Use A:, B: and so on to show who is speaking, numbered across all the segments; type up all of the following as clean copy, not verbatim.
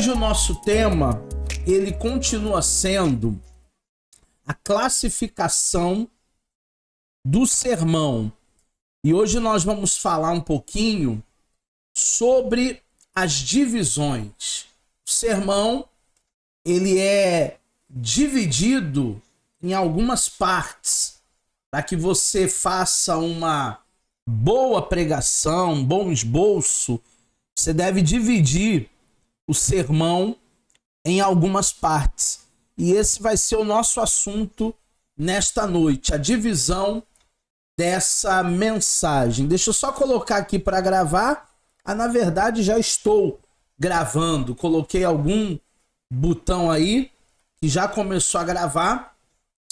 A: Hoje o nosso tema, ele continua sendo a classificação do sermão. E hoje nós vamos falar um pouquinho sobre as divisões. O sermão, ele é dividido em algumas partes para que você faça uma boa pregação, um bom esboço. Você deve dividir o sermão em algumas partes. E esse vai ser o nosso assunto nesta noite, a divisão dessa mensagem. Deixa eu só colocar aqui para gravar. Na verdade, já estou gravando. Coloquei algum botão aí que já começou a gravar.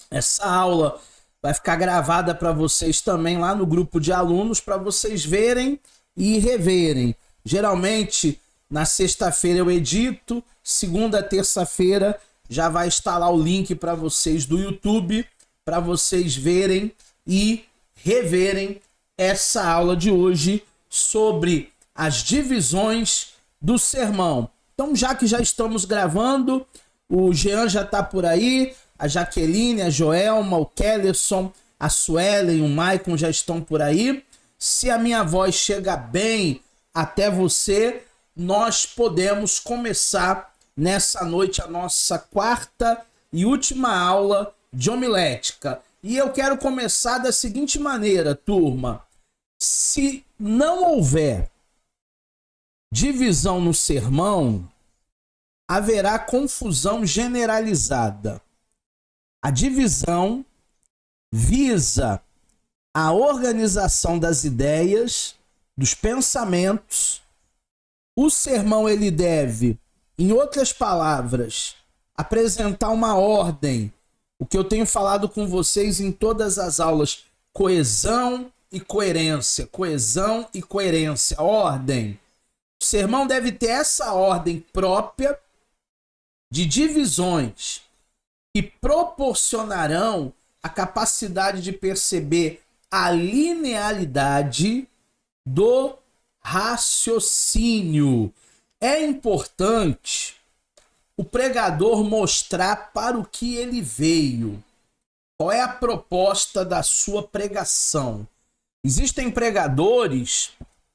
A: Essa aula vai ficar gravada para vocês também lá no grupo de alunos, para vocês verem e reverem. Geralmente, na sexta-feira eu edito, segunda, terça-feira já vai estar lá o link para vocês do YouTube, para vocês verem e reverem essa aula de hoje sobre as divisões do sermão. Então, já que já estamos gravando, o Jean já está por aí, a Jaqueline, a Joelma, o Kellerson, a Suelen, o Maicon já estão por aí. Se a minha voz chega bem até você, nós podemos começar nessa noite a nossa quarta e última aula de homilética. E eu quero começar da seguinte maneira, turma. Se não houver divisão no sermão, haverá confusão generalizada. A divisão visa a organização das ideias, dos pensamentos. O sermão, ele deve, em outras palavras, apresentar uma ordem. O que eu tenho falado com vocês em todas as aulas, coesão e coerência, coesão e coerência, ordem. O sermão deve ter essa ordem própria de divisões que proporcionarão a capacidade de perceber a linearidade do raciocínio. É importante o pregador mostrar para o que ele veio. Qual é a proposta da sua pregação? Existem pregadores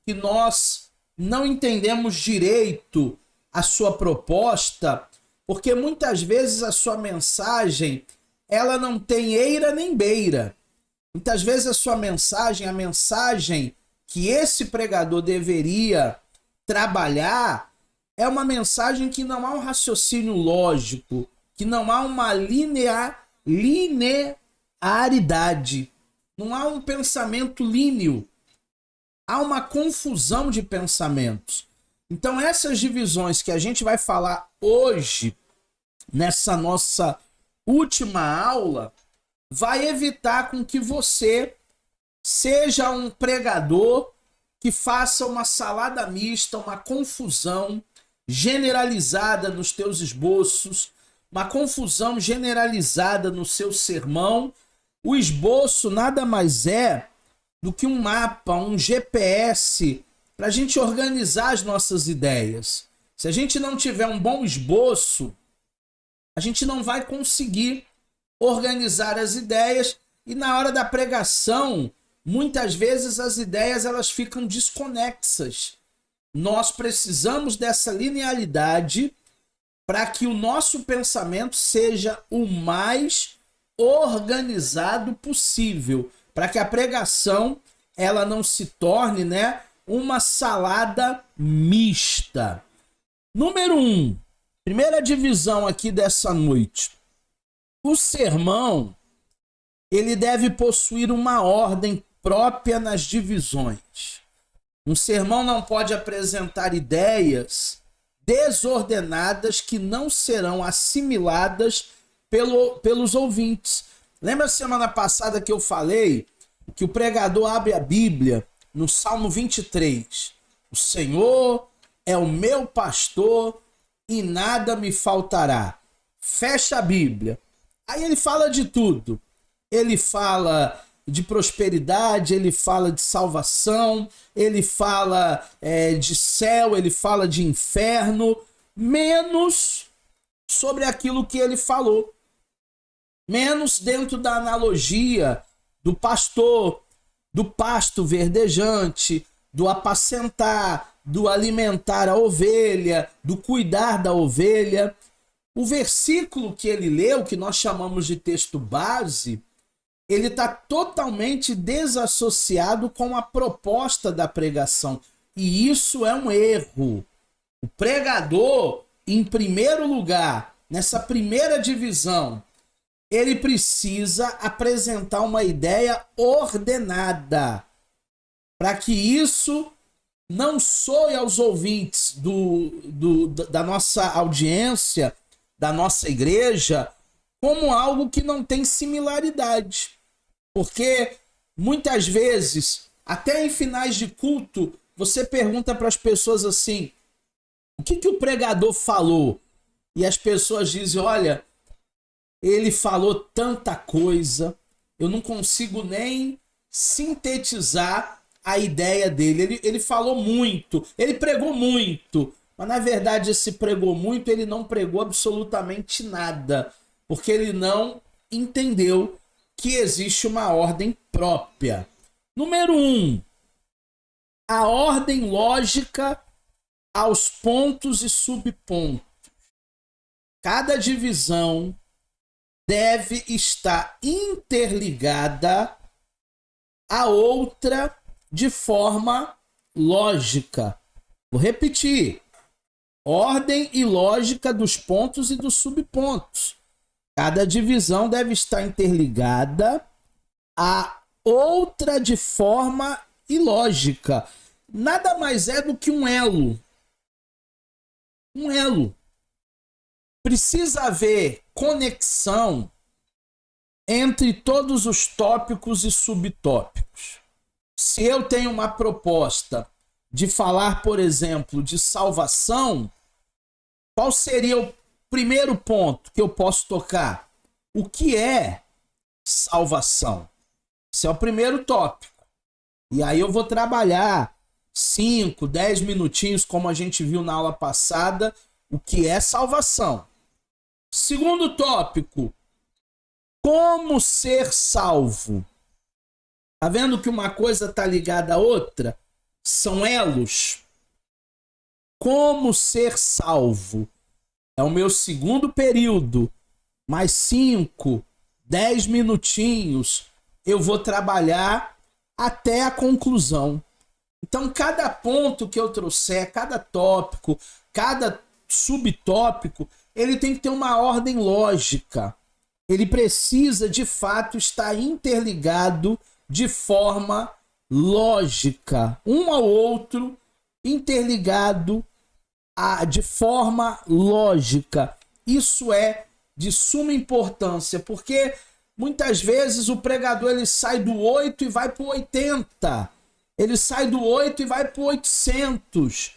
A: que nós não entendemos direito a sua proposta, porque muitas vezes a sua mensagem, ela não tem eira nem beira. Muitas vezes a sua mensagem, a mensagem que esse pregador deveria trabalhar, é uma mensagem que não há um raciocínio lógico, que não há uma linearidade, não há um pensamento líneo, há uma confusão de pensamentos. Então essas divisões que a gente vai falar hoje, nessa nossa última aula, vai evitar com que você seja um pregador que faça uma salada mista, uma confusão generalizada nos teus esboços, uma confusão generalizada no seu sermão. O esboço nada mais é do que um mapa, um GPS para a gente organizar as nossas ideias. Se a gente não tiver um bom esboço, a gente não vai conseguir organizar as ideias e na hora da pregação, muitas vezes as ideias elas ficam desconexas. Nós precisamos dessa linearidade para que o nosso pensamento seja o mais organizado possível, para que a pregação ela não se torne, uma salada mista. Número 1, primeira divisão aqui dessa noite. O sermão, ele deve possuir uma ordem própria nas divisões. Um sermão não pode apresentar ideias desordenadas que não serão assimiladas pelos ouvintes. Lembra a semana passada que eu falei que o pregador abre a Bíblia no Salmo 23. O Senhor é o meu pastor e nada me faltará. Fecha a Bíblia. Aí ele fala de tudo. Ele fala de prosperidade, ele fala de salvação, ele fala de céu, ele fala de inferno, menos sobre aquilo que ele falou. Menos dentro da analogia do pastor, do pasto verdejante, do apacentar, do alimentar a ovelha, do cuidar da ovelha. O versículo que ele leu, que nós chamamos de texto base, ele está totalmente desassociado com a proposta da pregação. E isso é um erro. O pregador, em primeiro lugar, nessa primeira divisão, ele precisa apresentar uma ideia ordenada, para que isso não soe aos ouvintes da nossa audiência, da nossa igreja, como algo que não tem similaridade. Porque muitas vezes, até em finais de culto, você pergunta para as pessoas assim: o que o pregador falou? E as pessoas dizem: olha, ele falou tanta coisa, eu não consigo nem sintetizar a ideia dele. Ele falou muito, ele pregou muito, mas na verdade esse pregou muito, ele não pregou absolutamente nada, porque ele não entendeu que existe uma ordem própria. Número 1, a ordem lógica aos pontos e subpontos. Cada divisão deve estar interligada à outra de forma lógica. Vou repetir. Ordem e lógica dos pontos e dos subpontos. Cada divisão deve estar interligada à outra de forma ilógica. Nada mais é do que um elo. Um elo. Precisa haver conexão entre todos os tópicos e subtópicos. Se eu tenho uma proposta de falar, por exemplo, de salvação, qual seria o primeiro ponto que eu posso tocar? O que é salvação? Esse é o primeiro tópico. E aí eu vou trabalhar 5, 10 minutinhos, como a gente viu na aula passada, o que é salvação. Segundo tópico, como ser salvo? Tá vendo que uma coisa está ligada à outra? São elos. Como ser salvo? É o meu segundo período. Mais 5, 10 minutinhos eu vou trabalhar até a conclusão. Então, cada ponto que eu trouxer, cada tópico, cada subtópico, ele tem que ter uma ordem lógica. Ele precisa, de fato, estar interligado de forma lógica. Um ao outro, interligado de forma lógica. Isso é de suma importância, porque muitas vezes o pregador ele sai do 8 e vai para o 80. Ele sai do 8 e vai para o 800.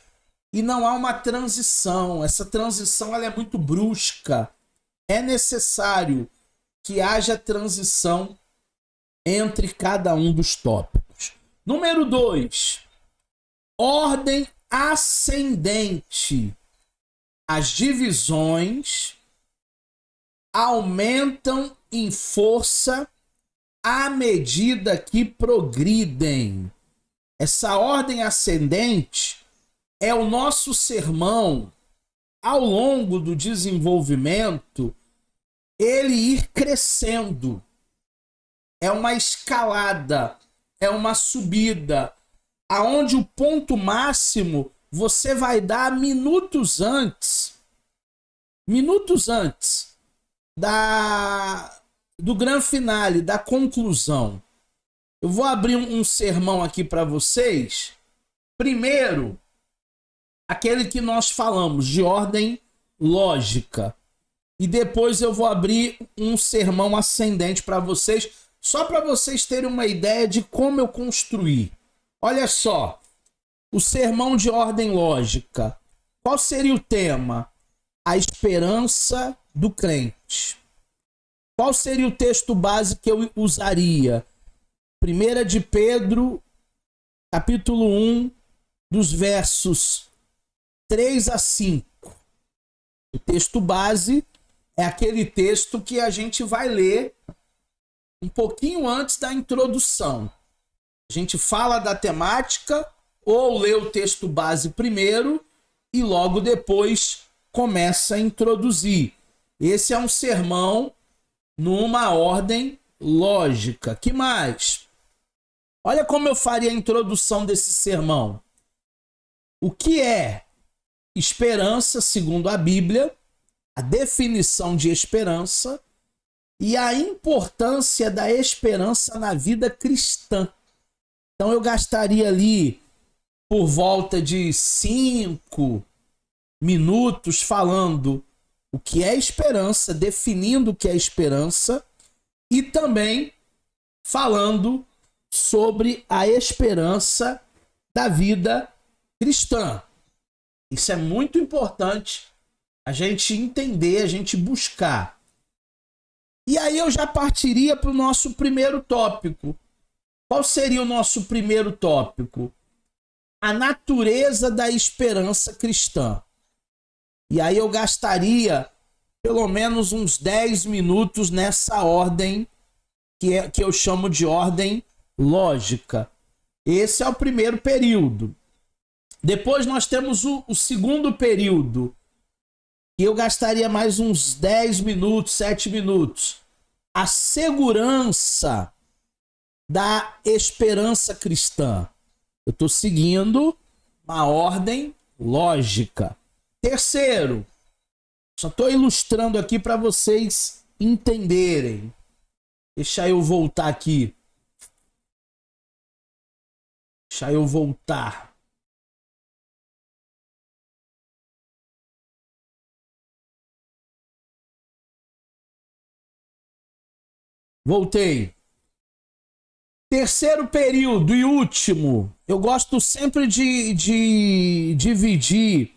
A: E não há uma transição. Essa transição ela é muito brusca. É necessário que haja transição entre cada um dos tópicos. Número 2. Ordem ascendente. As divisões aumentam em força à medida que progridem. Essa ordem ascendente é o nosso sermão, ao longo do desenvolvimento, ele ir crescendo. É uma escalada, é uma subida, aonde o ponto máximo você vai dar minutos antes do grande finale, da conclusão. Eu vou abrir um sermão aqui para vocês. Primeiro, aquele que nós falamos de ordem lógica. E depois eu vou abrir um sermão ascendente para vocês, só para vocês terem uma ideia de como eu construí. Olha só, o sermão de ordem lógica. Qual seria o tema? A esperança do crente. Qual seria o texto base que eu usaria? 1 de Pedro, capítulo 1, dos versos 3 a 5. O texto base é aquele texto que a gente vai ler um pouquinho antes da introdução. A gente fala da temática ou lê o texto base primeiro e logo depois começa a introduzir. Esse é um sermão numa ordem lógica. Que mais? Olha como eu faria a introdução desse sermão. O que é esperança segundo a Bíblia, a definição de esperança e a importância da esperança na vida cristã. Então eu gastaria ali por volta de 5 minutos falando o que é esperança, definindo o que é esperança e também falando sobre a esperança da vida cristã. Isso é muito importante a gente entender, a gente buscar. E aí eu já partiria para o nosso primeiro tópico. Qual seria o nosso primeiro tópico? A natureza da esperança cristã. E aí eu gastaria pelo menos uns 10 minutos nessa ordem que eu chamo de ordem lógica. Esse é o primeiro período. Depois nós temos o segundo período, que eu gastaria mais uns 10 minutos, 7 minutos. A segurança da esperança cristã. Eu estou seguindo uma ordem lógica. Terceiro, só estou ilustrando aqui para vocês entenderem. Deixa eu voltar aqui. Deixa eu voltar. Voltei. Terceiro período e último. Eu gosto sempre de dividir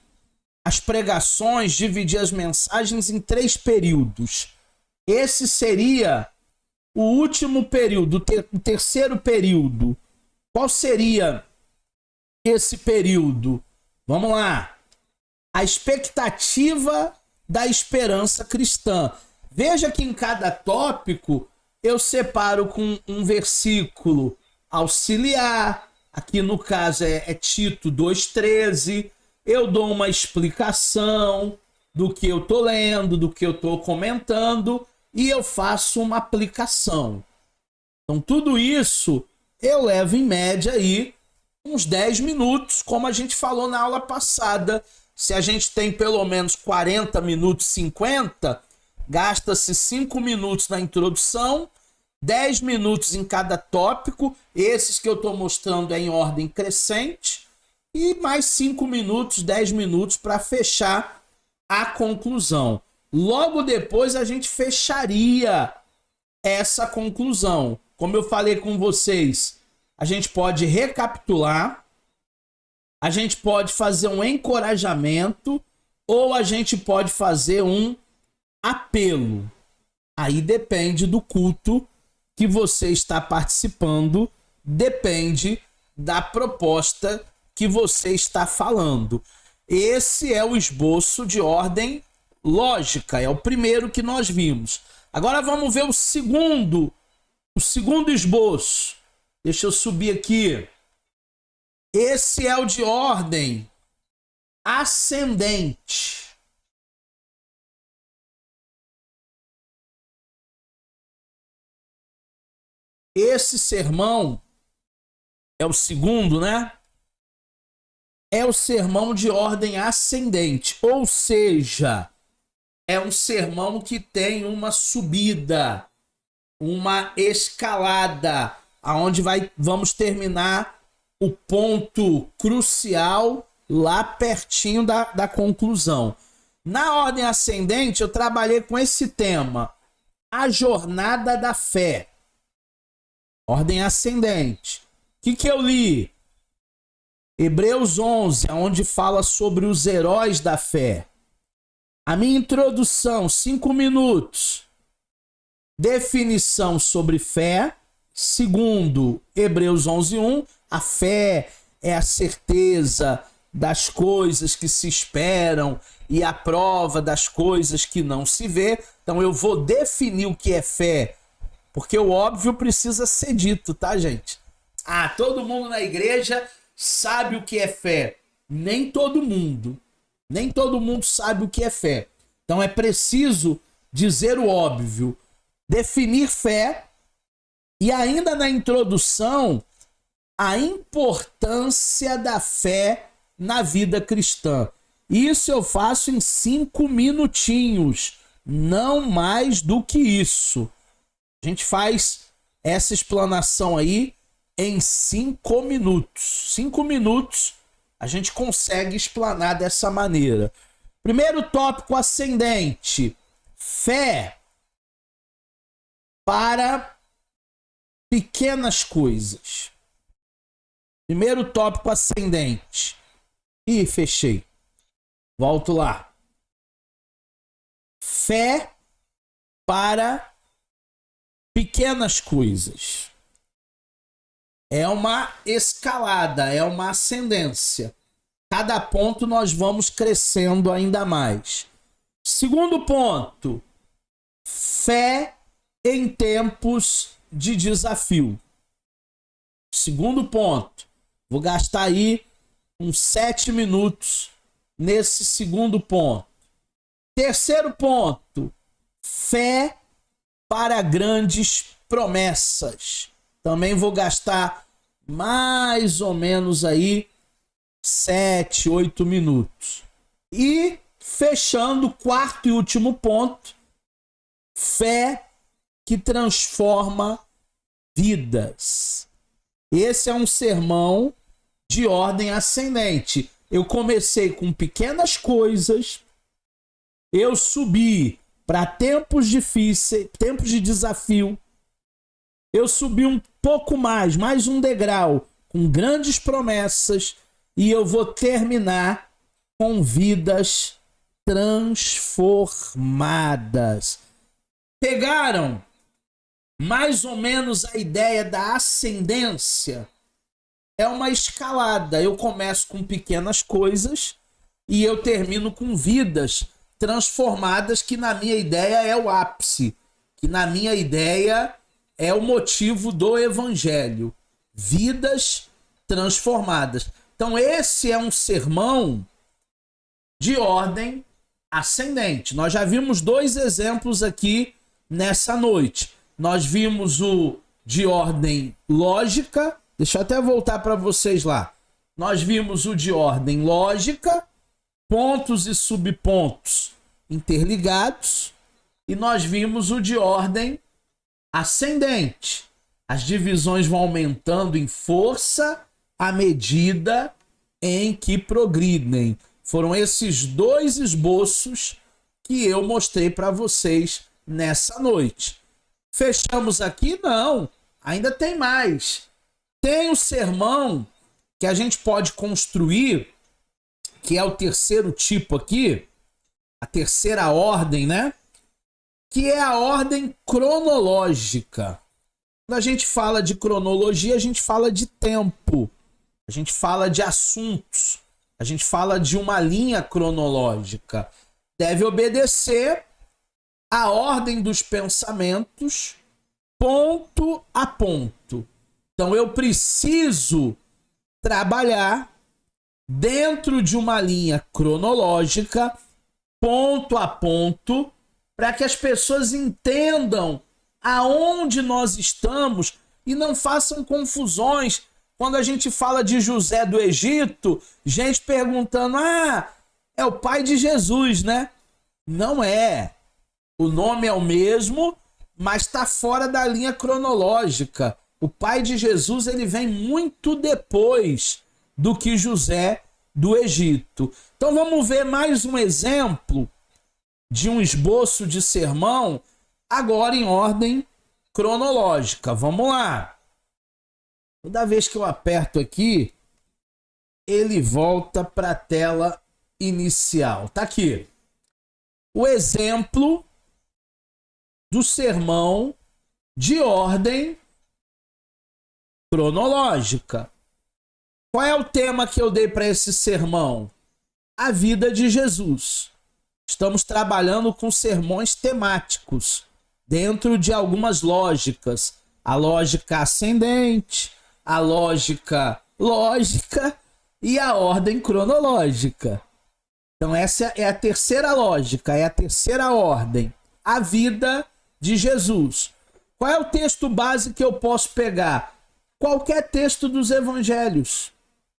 A: as pregações, dividir as mensagens em 3 períodos. Esse seria o último período, o terceiro período. Qual seria esse período? Vamos lá. A expectativa da esperança cristã. Veja que em cada tópico eu separo com um versículo auxiliar. Aqui no caso é Tito 2,13. Eu dou uma explicação do que eu estou lendo, do que eu estou comentando, e eu faço uma aplicação. Então, tudo isso eu levo em média aí uns 10 minutos, como a gente falou na aula passada. Se a gente tem pelo menos 40 minutos, 50, gasta-se 5 minutos na introdução, 10 minutos em cada tópico, esses que eu estou mostrando é em ordem crescente, e mais 5 minutos, 10 minutos para fechar a conclusão. Logo depois a gente fecharia essa conclusão. Como eu falei com vocês, a gente pode recapitular, a gente pode fazer um encorajamento ou a gente pode fazer um apelo. Aí depende do culto que você está participando, depende da proposta que você está falando. Esse é o esboço de ordem lógica, é o primeiro que nós vimos. Agora vamos ver o segundo esboço. Deixa eu subir aqui. Esse é o de ordem ascendente. Esse sermão é o segundo, né? É o sermão de ordem ascendente, ou seja, é um sermão que tem uma subida, uma escalada, aonde vamos terminar o ponto crucial lá pertinho da conclusão. Na ordem ascendente, eu trabalhei com esse tema, a jornada da fé. Ordem ascendente. O que eu li? Hebreus 11, onde fala sobre os heróis da fé. A minha introdução, 5 minutos. Definição sobre fé. Segundo, Hebreus 11:1, a fé é a certeza das coisas que se esperam, e a prova das coisas que não se vê. Então eu vou definir o que é fé, porque o óbvio precisa ser dito, tá, gente? Ah, todo mundo na igreja sabe o que é fé. Nem todo mundo. Nem todo mundo sabe o que é fé. Então é preciso dizer o óbvio, definir fé e ainda na introdução a importância da fé na vida cristã. Isso eu faço em 5 minutinhos, não mais do que isso. A gente faz essa explanação aí em 5 minutos. 5 minutos a gente consegue explanar dessa maneira. Primeiro tópico ascendente: fé para pequenas coisas. Primeiro tópico ascendente. Ih, fechei. Volto lá. Fé para pequenas coisas. É uma escalada, é uma ascendência. Cada ponto nós vamos crescendo ainda mais. Segundo ponto, fé em tempos de desafio. Segundo ponto, vou gastar aí uns 7 minutos nesse segundo ponto. Terceiro ponto, fé para grandes promessas. Também vou gastar mais ou menos aí 7, 8 minutos. E fechando o quarto e último ponto, fé que transforma vidas. Esse é um sermão de ordem ascendente. Eu comecei com pequenas coisas, eu subi para tempos difíceis, tempos de desafio, eu subi um pouco mais um degrau, com grandes promessas, e eu vou terminar com vidas transformadas. Pegaram mais ou menos a ideia da ascendência? É uma escalada. Eu começo com pequenas coisas e eu termino com vidas transformadas, que na minha ideia é o ápice, que na minha ideia é o motivo do evangelho. Vidas transformadas. Então esse é um sermão de ordem ascendente. Nós já vimos 2 exemplos aqui nessa noite. Nós vimos o de ordem lógica. Deixa eu até voltar para vocês lá. Nós vimos o de ordem lógica, pontos e subpontos interligados, e nós vimos o de ordem ascendente. As divisões vão aumentando em força à medida em que progridem. Foram esses 2 esboços que eu mostrei para vocês nessa noite. Fechamos aqui? Não, ainda tem mais. Tem o sermão que a gente pode construir, que é o terceiro tipo aqui, a terceira ordem, né? Que é a ordem cronológica. Quando a gente fala de cronologia, a gente fala de tempo, a gente fala de assuntos, a gente fala de uma linha cronológica. Deve obedecer à ordem dos pensamentos, ponto a ponto. Então eu preciso trabalhar dentro de uma linha cronológica, ponto a ponto, para que as pessoas entendam aonde nós estamos e não façam confusões. Quando a gente fala de José do Egito, gente perguntando: ah, é o pai de Jesus, né? Não é. O nome é o mesmo, mas está fora da linha cronológica. O pai de Jesus, ele vem muito depois do que José do Egito. Então vamos ver mais um exemplo de um esboço de sermão, agora em ordem cronológica. Vamos lá. Toda vez que eu aperto aqui, ele volta para a tela inicial. Tá aqui. O exemplo do sermão de ordem cronológica. Qual é o tema que eu dei para esse sermão? A vida de Jesus. estamos trabalhando com sermões temáticos, dentro de algumas lógicas. A lógica ascendente, a lógica lógica e a ordem cronológica. Então essa é a terceira lógica, é a terceira ordem. A vida de Jesus. Qual é o texto base que eu posso pegar? Qualquer texto dos evangelhos.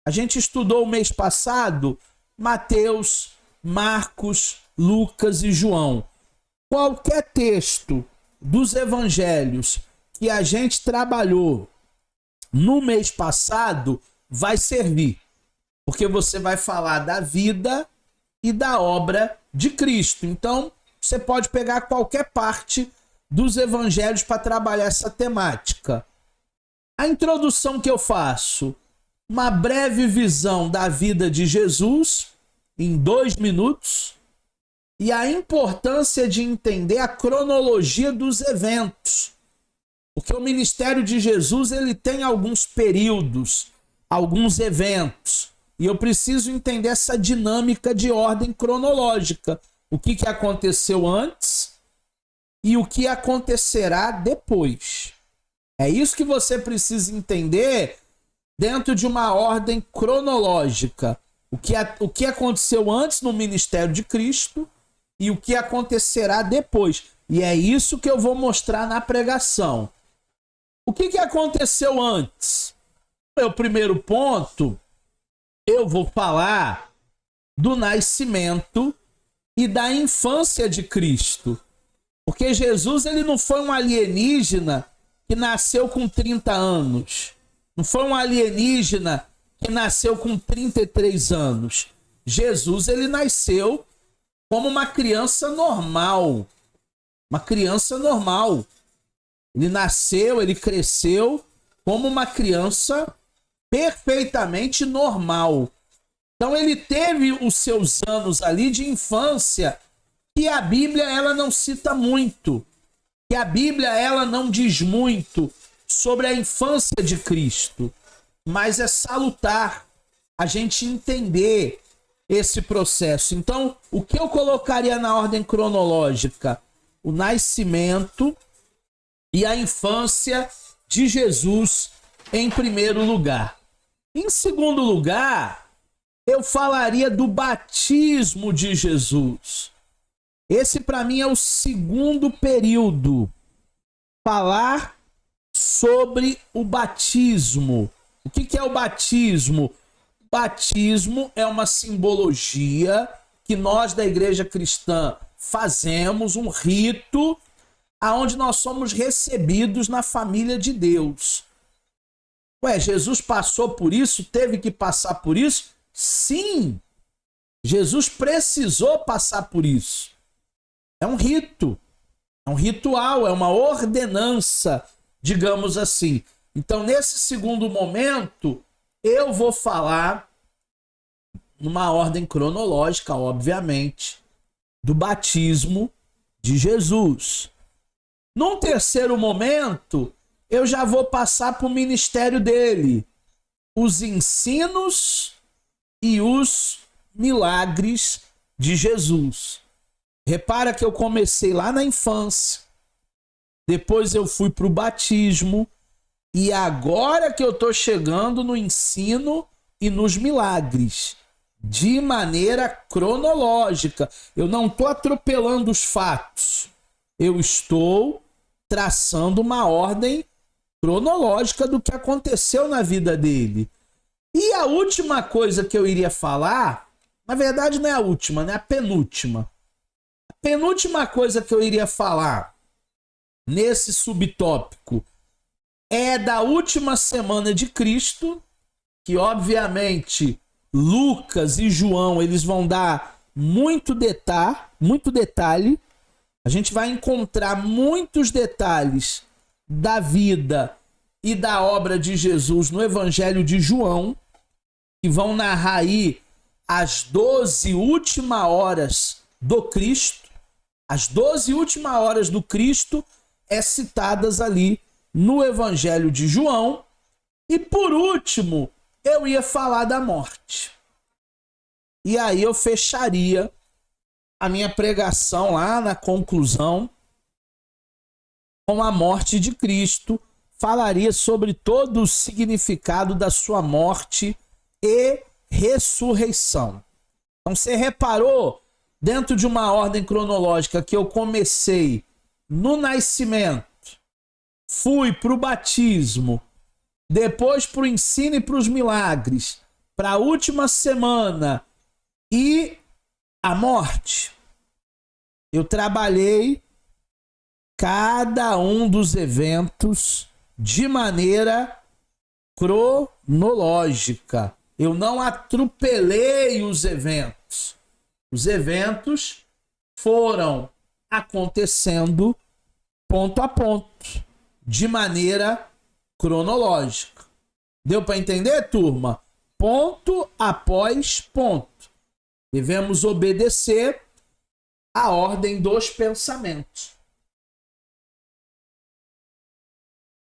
A: A gente estudou o mês passado Mateus, Marcos, Lucas e João. Qualquer texto dos evangelhos que a gente trabalhou no mês passado vai servir. Porque você vai falar da vida e da obra de Cristo. Então, você pode pegar qualquer parte dos evangelhos para trabalhar essa temática. A introdução que eu faço, uma breve visão da vida de Jesus em 2 minutos e a importância de entender a cronologia dos eventos. Porque o ministério de Jesus ele tem alguns períodos, alguns eventos. E eu preciso entender essa dinâmica de ordem cronológica. O que aconteceu antes e o que acontecerá depois. É isso que você precisa entender dentro de uma ordem cronológica. O que aconteceu antes no ministério de Cristo e o que acontecerá depois. E é isso que eu vou mostrar na pregação. O que aconteceu antes? O primeiro ponto, eu vou falar do nascimento e da infância de Cristo. Porque Jesus ele não foi um alienígena que nasceu com 30 anos. Não foi um alienígena que nasceu com 33 anos. Jesus ele nasceu como uma criança normal. Uma criança normal. Ele nasceu, ele cresceu como uma criança perfeitamente normal. Então ele teve os seus anos ali de infância que a Bíblia ela não cita muito, que a Bíblia ela não diz muito sobre a infância de Cristo, mas é salutar a gente entender esse processo. Então, o que eu colocaria na ordem cronológica? O nascimento e a infância de Jesus em primeiro lugar. Em segundo lugar, eu falaria do batismo de Jesus. Esse, para mim, é o segundo período. Falar sobre o batismo. O que é o batismo? O batismo é uma simbologia que nós da Igreja Cristã fazemos, um rito aonde nós somos recebidos na família de Deus. Jesus passou por isso? Teve que passar por isso? Sim! Jesus precisou passar por isso. É um rito, é um ritual, é uma ordenança, digamos assim. Então, nesse segundo momento, eu vou falar, numa ordem cronológica, obviamente, do batismo de Jesus. Num terceiro momento, eu já vou passar para o ministério dele, os ensinos e os milagres de Jesus. Repara que eu comecei lá na infância, depois eu fui para o batismo, e agora que eu estou chegando no ensino e nos milagres, de maneira cronológica. Eu não estou atropelando os fatos, eu estou traçando uma ordem cronológica do que aconteceu na vida dele. E a última coisa que eu iria falar, na verdade não é a última, né? A penúltima. A penúltima coisa que eu iria falar nesse subtópico é da última semana de Cristo, que obviamente Lucas e João eles vão dar muito detalhe. A gente vai encontrar muitos detalhes da vida e da obra de Jesus no Evangelho de João, que vão narrar aí as 12 últimas horas do Cristo. As 12 últimas horas do Cristo é citadas ali no Evangelho de João. E por último, eu ia falar da morte. E aí eu fecharia a minha pregação lá na conclusão, com a morte de Cristo, falaria sobre todo o significado da sua morte e ressurreição. Então você reparou, dentro de uma ordem cronológica, que eu comecei no nascimento, fui para o batismo, depois para o ensino e para os milagres, para a última semana e a morte. Eu trabalhei cada um dos eventos de maneira cronológica. Eu não atropelei os eventos. Os eventos foram acontecendo ponto a ponto, de maneira cronológica. Deu para entender, turma? Ponto após ponto. Devemos obedecer a ordem dos pensamentos,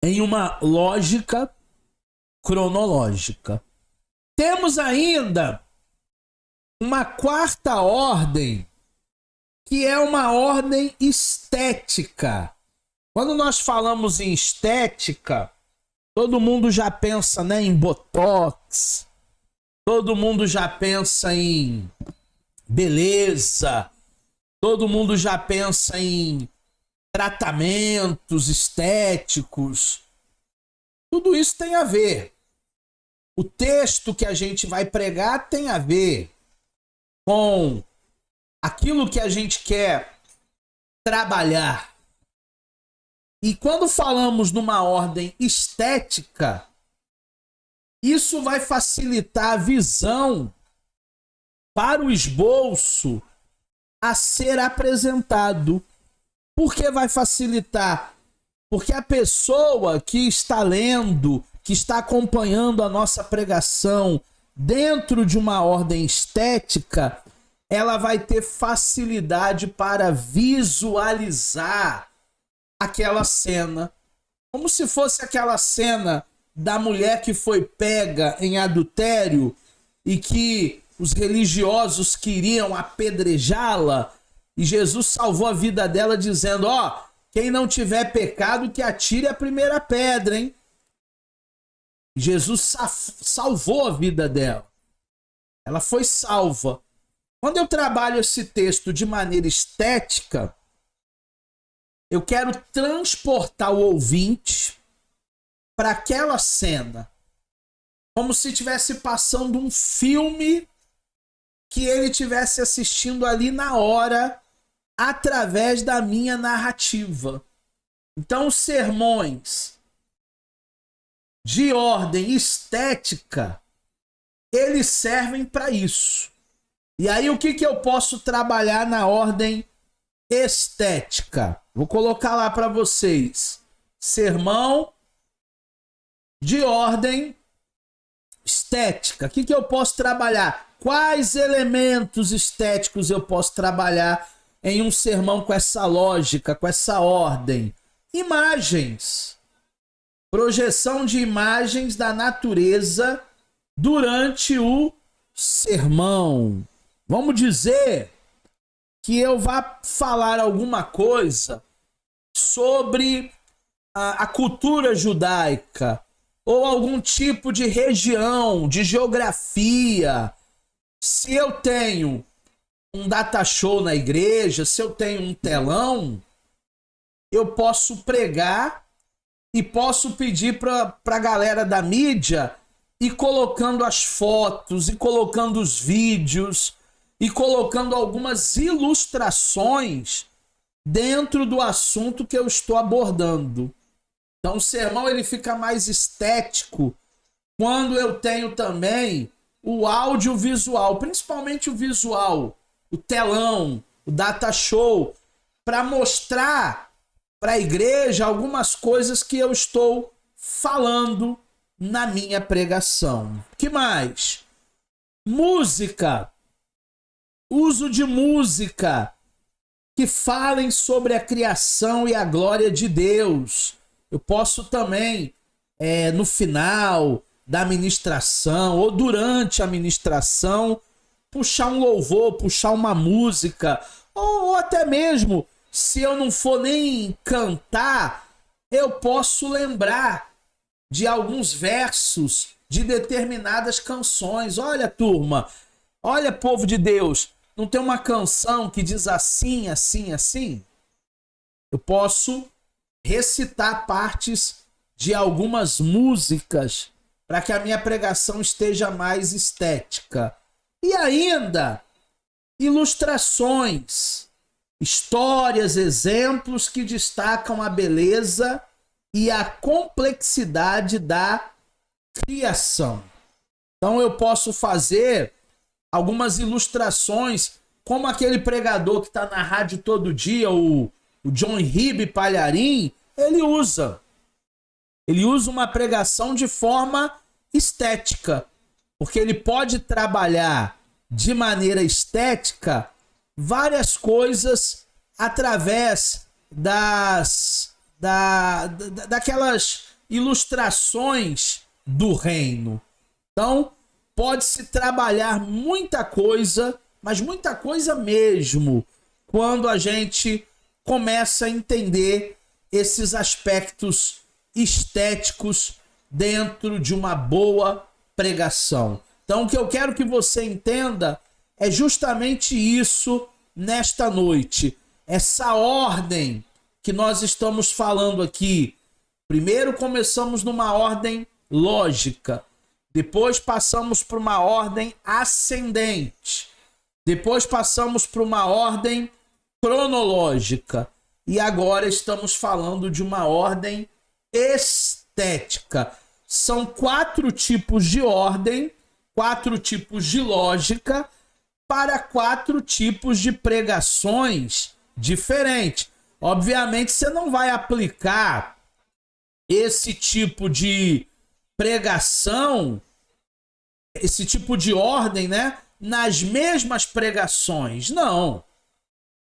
A: em uma lógica cronológica. Temos ainda uma quarta ordem, que é uma ordem estética. Quando nós falamos em estética, todo mundo já pensa, né, em botox, todo mundo já pensa em beleza, todo mundo já pensa em tratamentos estéticos. Tudo isso tem a ver. O texto que a gente vai pregar tem a ver com aquilo que a gente quer trabalhar. E quando falamos numa ordem estética, isso vai facilitar a visão para o esboço a ser apresentado. Por que vai facilitar? Porque a pessoa que está lendo, que está acompanhando a nossa pregação dentro de uma ordem estética, ela vai ter facilidade para visualizar aquela cena, como se fosse aquela cena da mulher que foi pega em adultério e que os religiosos queriam apedrejá-la, e Jesus salvou a vida dela dizendo, quem não tiver pecado que atire a primeira pedra, hein? Jesus salvou a vida dela. Ela foi salva. Quando eu trabalho esse texto de maneira estética, eu quero transportar o ouvinte para aquela cena, como se estivesse passando um filme que ele estivesse assistindo ali na hora, através da minha narrativa. Então, os sermões de ordem estética, eles servem para isso. E aí, o que eu posso trabalhar na ordem estética? Vou colocar lá para vocês. Sermão de ordem estética. O que eu posso trabalhar? Quais elementos estéticos eu posso trabalhar em um sermão com essa lógica, com essa ordem? Imagens. Projeção de imagens da natureza durante o sermão. Vamos dizer que eu vá falar alguma coisa sobre a cultura judaica ou algum tipo de região, de geografia. Se eu tenho um data show na igreja, se eu tenho um telão, eu posso pregar e posso pedir para a galera da mídia ir colocando as fotos, e colocando os vídeos, e colocando algumas ilustrações dentro do assunto que eu estou abordando. Então o sermão ele fica mais estético quando eu tenho também o audiovisual, principalmente o visual, o telão, o data show, para mostrar para a igreja algumas coisas que eu estou falando na minha pregação. Que mais? Música. Uso de música que falem sobre a criação e a glória de Deus. Eu posso também, no final da ministração ou durante a ministração, puxar um louvor, puxar uma música, ou até mesmo, se eu não for nem cantar, eu posso lembrar de alguns versos de determinadas canções. Olha, turma, olha, povo de Deus, não tem uma canção que diz assim, assim, assim? Eu posso recitar partes de algumas músicas para que a minha pregação esteja mais estética. E ainda, ilustrações, histórias, exemplos que destacam a beleza e a complexidade da criação. Então eu posso fazer algumas ilustrações, como aquele pregador que está na rádio todo dia, o John Ribe Palharim, ele usa uma pregação de forma estética, porque ele pode trabalhar de maneira estética várias coisas através daquelas ilustrações do reino. Então, pode-se trabalhar muita coisa, mas muita coisa mesmo, quando a gente começa a entender esses aspectos estéticos dentro de uma boa pregação. Então, o que eu quero que você entenda é justamente isso nesta noite. Essa ordem que nós estamos falando aqui. Primeiro começamos numa ordem lógica, depois passamos para uma ordem ascendente, depois passamos para uma ordem cronológica e agora estamos falando de uma ordem estética. São 4 tipos de ordem, 4 tipos de lógica para 4 tipos de pregações diferentes. Obviamente você não vai aplicar esse tipo de pregação, esse tipo de ordem, né, nas mesmas pregações. Não.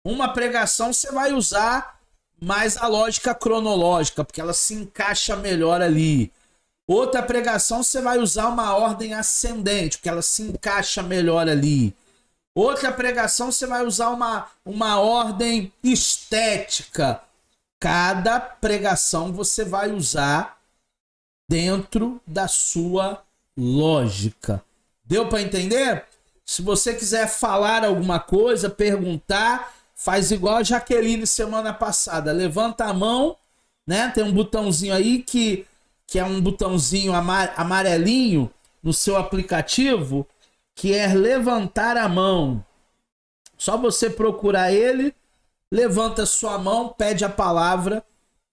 A: Uma pregação você vai usar mais a lógica cronológica, porque ela se encaixa melhor ali. Outra pregação você vai usar uma ordem ascendente, porque ela se encaixa melhor ali. Outra pregação você vai usar uma ordem estética. Cada pregação você vai usar dentro da sua lógica. Deu para entender? Se você quiser falar alguma coisa, perguntar, faz igual a Jaqueline semana passada. Levanta a mão, né? Tem um botãozinho aí que é um botãozinho amarelinho no seu aplicativo, que é levantar a mão. Só você procurar ele, levanta sua mão, pede a palavra,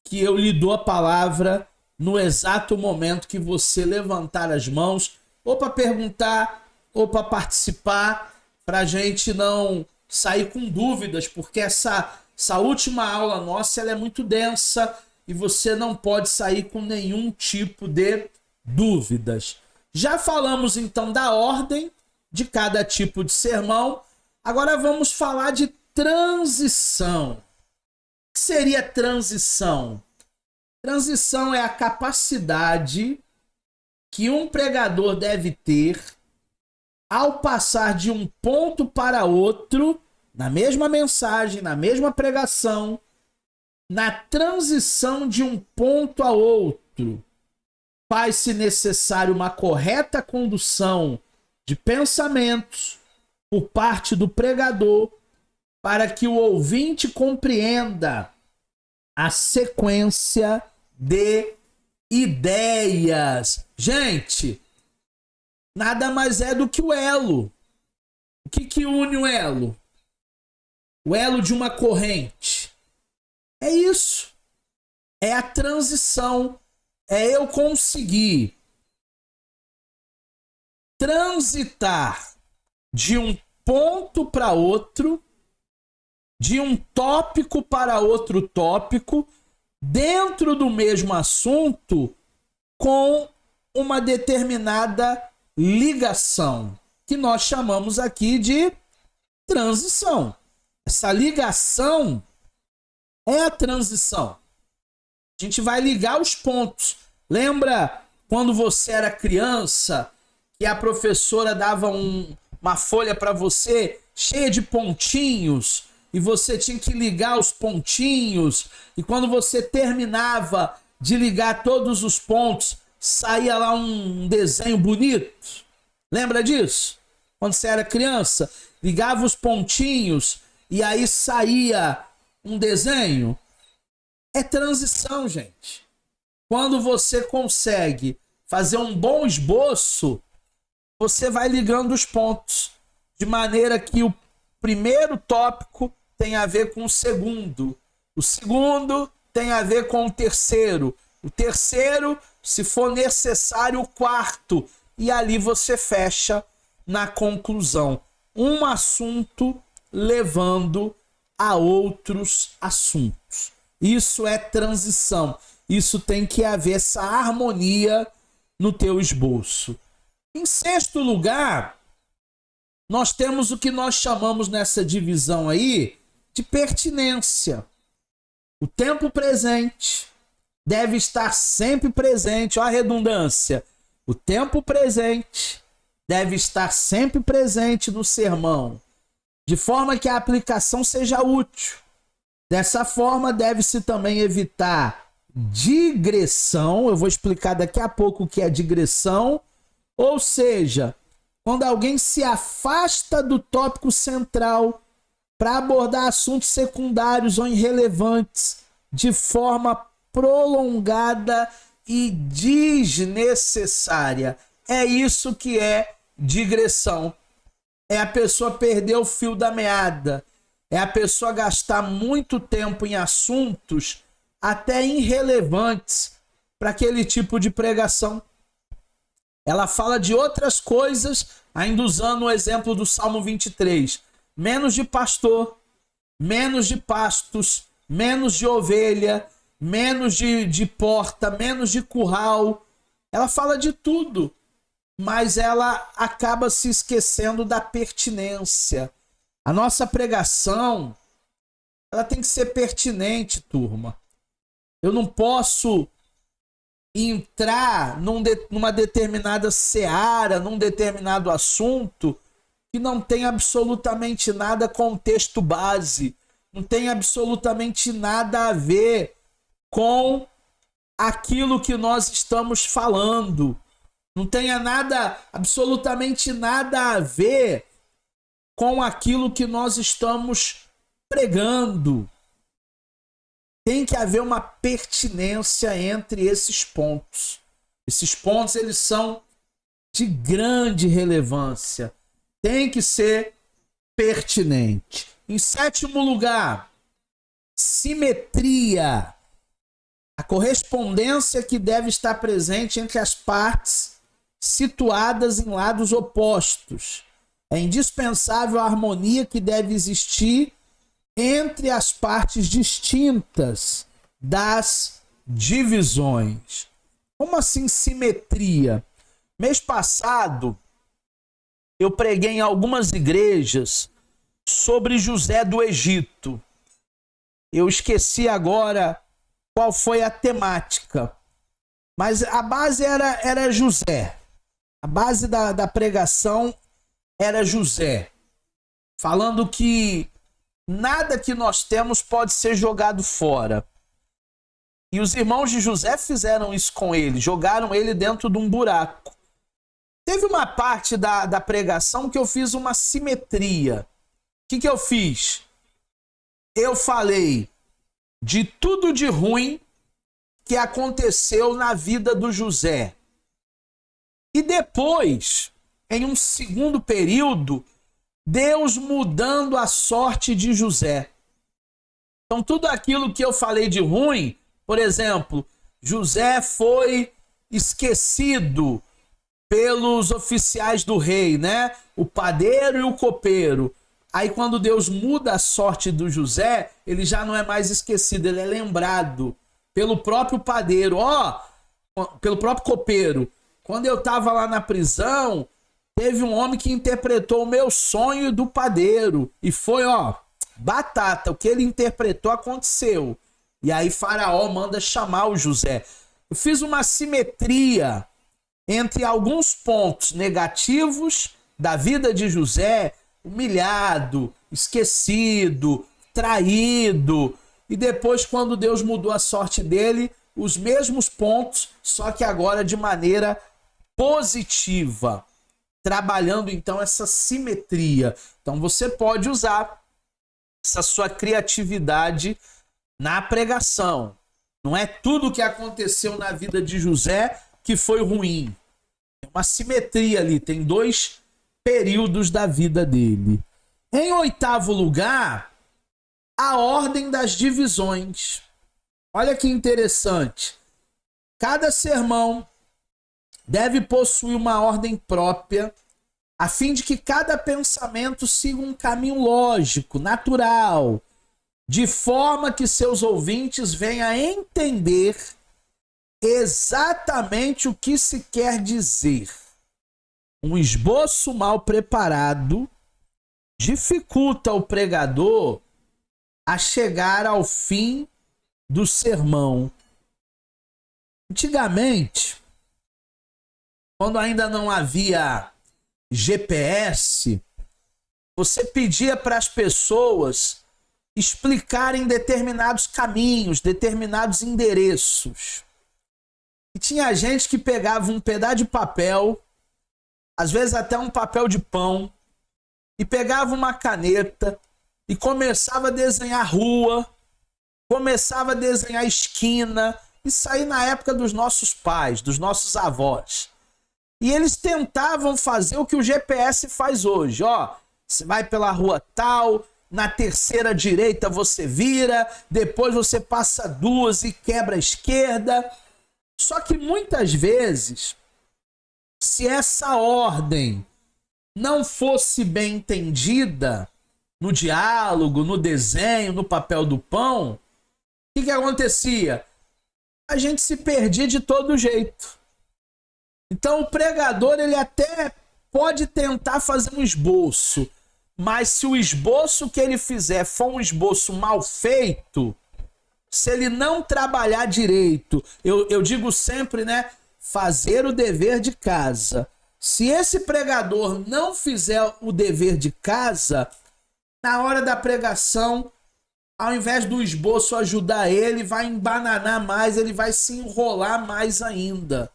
A: que eu lhe dou a palavra no exato momento que você levantar as mãos, ou para perguntar, ou para participar, para a gente não sair com dúvidas, porque essa última aula nossa ela é muito densa e você não pode sair com nenhum tipo de dúvidas. Já falamos então da ordem de cada tipo de sermão. Agora vamos falar de transição. O que seria transição? Transição é a capacidade que um pregador deve ter ao passar de um ponto para outro, na mesma mensagem, na mesma pregação, na transição de um ponto a outro. Faz-se necessário uma correta condução de pensamentos por parte do pregador para que o ouvinte compreenda a sequência de ideias. Gente, nada mais é do que o elo. O que une o elo? O elo de uma corrente. É isso. É a transição. É eu conseguir transitar de um ponto para outro, de um tópico para outro tópico, dentro do mesmo assunto, com uma determinada ligação, que nós chamamos aqui de transição. Essa ligação é a transição. A gente vai ligar os pontos. Lembra quando você era criança que a professora dava uma folha para você cheia de pontinhos e você tinha que ligar os pontinhos e quando você terminava de ligar todos os pontos, saía lá um desenho bonito? Lembra disso? Quando você era criança, ligava os pontinhos e aí saía um desenho? É transição, gente. Quando você consegue fazer um bom esboço, você vai ligando os pontos, de maneira que o primeiro tópico tem a ver com o segundo tem a ver com o terceiro, se for necessário, o quarto, e ali você fecha na conclusão. Um assunto levando a outros assuntos. Isso é transição. Isso tem que haver essa harmonia no teu esboço. Em sexto lugar, nós temos o que nós chamamos nessa divisão aí de pertinência. O tempo presente deve estar sempre presente. Olha a redundância. O tempo presente deve estar sempre presente no sermão, de forma que a aplicação seja útil. Dessa forma, deve-se também evitar digressão. Eu vou explicar daqui a pouco o que é digressão. Ou seja, quando alguém se afasta do tópico central para abordar assuntos secundários ou irrelevantes de forma prolongada e desnecessária. É isso que é digressão. É a pessoa perder o fio da meada. É a pessoa gastar muito tempo em assuntos até irrelevantes para aquele tipo de pregação. Ela fala de outras coisas, ainda usando o exemplo do Salmo 23. Menos de pastor, menos de pastos, menos de ovelha, menos de porta, menos de curral. Ela fala de tudo, mas ela acaba se esquecendo da pertinência. A nossa pregação, ela tem que ser pertinente, turma. Eu não posso entrar numa determinada seara, num determinado assunto que não tem absolutamente nada com o texto base, não tem absolutamente nada a ver com aquilo que nós estamos falando, não tenha nada, absolutamente nada a ver com aquilo que nós estamos pregando. Tem que haver uma pertinência entre esses pontos. Esses pontos, eles são de grande relevância. Tem que ser pertinente. Em sétimo lugar, simetria. A correspondência que deve estar presente entre as partes situadas em lados opostos. É indispensável a harmonia que deve existir entre as partes distintas das divisões. Como assim simetria? Mês passado, eu preguei em algumas igrejas sobre José do Egito. Eu esqueci agora qual foi a temática, mas a base era José. A base da pregação era José, falando que nada que nós temos pode ser jogado fora. E os irmãos de José fizeram isso com ele, jogaram ele dentro de um buraco. Teve uma parte da pregação que eu fiz uma simetria. O que eu fiz? Eu falei de tudo de ruim que aconteceu na vida do José. E depois, em um segundo período, Deus mudando a sorte de José. Então, tudo aquilo que eu falei de ruim, por exemplo, José foi esquecido pelos oficiais do rei, né? O padeiro e o copeiro. Aí, quando Deus muda a sorte do José, ele já não é mais esquecido, ele é lembrado pelo próprio padeiro, pelo próprio copeiro. Quando eu estava lá na prisão, teve um homem que interpretou o meu sonho do padeiro. E foi, batata. O que ele interpretou aconteceu. E aí Faraó manda chamar o José. Eu fiz uma simetria entre alguns pontos negativos da vida de José, humilhado, esquecido, traído. E depois, quando Deus mudou a sorte dele, os mesmos pontos, só que agora de maneira positiva, trabalhando então essa simetria. Então você pode usar essa sua criatividade na pregação. Não é tudo que aconteceu na vida de José que foi ruim. Tem uma simetria ali, tem 2 períodos da vida dele. Em 8º lugar, a ordem das divisões. Olha que interessante. Cada sermão deve possuir uma ordem própria, a fim de que cada pensamento siga um caminho lógico, natural, de forma que seus ouvintes venham a entender exatamente o que se quer dizer. Um esboço mal preparado dificulta ao pregador a chegar ao fim do sermão. Antigamente, quando ainda não havia GPS, você pedia para as pessoas explicarem determinados caminhos, determinados endereços. E tinha gente que pegava um pedaço de papel, às vezes até um papel de pão, e pegava uma caneta e começava a desenhar rua, começava a desenhar esquina. Isso aí na época dos nossos pais, dos nossos avós. E eles tentavam fazer o que o GPS faz hoje. Ó, você vai pela rua tal, na terceira direita você vira, depois você passa 2 e quebra a esquerda. Só que muitas vezes, se essa ordem não fosse bem entendida no diálogo, no desenho, no papel do pão, o que acontecia? A gente se perdia de todo jeito. Então o pregador, ele até pode tentar fazer um esboço, mas se o esboço que ele fizer for um esboço mal feito, se ele não trabalhar direito, eu digo sempre, né, fazer o dever de casa. Se esse pregador não fizer o dever de casa, na hora da pregação, ao invés do esboço ajudar ele, vai embananar mais, ele vai se enrolar mais ainda.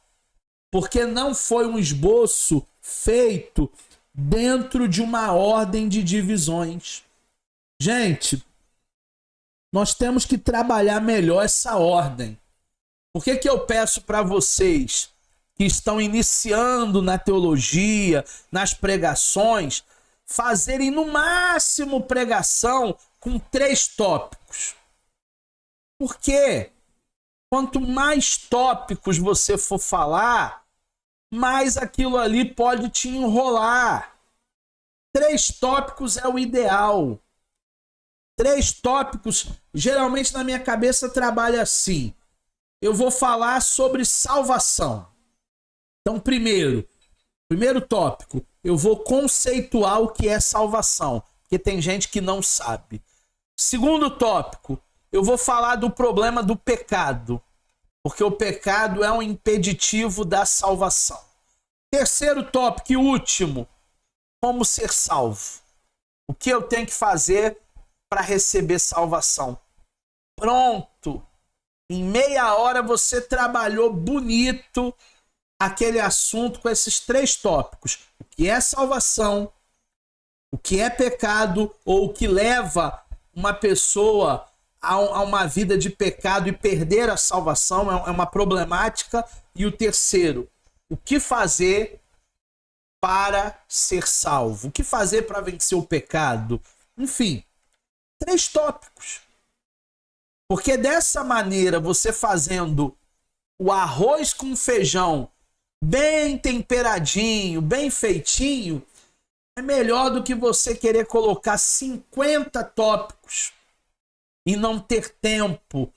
A: Porque não foi um esboço feito dentro de uma ordem de divisões. Gente, nós temos que trabalhar melhor essa ordem. Por que eu peço para vocês que estão iniciando na teologia, nas pregações, fazerem no máximo pregação com 3 tópicos? Porque quanto mais tópicos você for falar, mais aquilo ali pode te enrolar. 3 tópicos é o ideal. 3 tópicos, geralmente na minha cabeça trabalha assim. Eu vou falar sobre salvação. Então, primeiro tópico, eu vou conceituar o que é salvação, porque tem gente que não sabe. Segundo tópico, eu vou falar do problema do pecado, porque o pecado é um impeditivo da salvação. Terceiro tópico e último, como ser salvo. O que eu tenho que fazer para receber salvação? Pronto! Em meia hora você trabalhou bonito aquele assunto com esses 3 tópicos. O que é salvação, o que é pecado, ou o que leva uma pessoa a uma vida de pecado e perder a salvação, é uma problemática. E o terceiro, o que fazer para ser salvo? O que fazer para vencer o pecado? Enfim, 3 tópicos. Porque dessa maneira, você fazendo o arroz com feijão bem temperadinho, bem feitinho, é melhor do que você querer colocar 50 tópicos e não ter tempo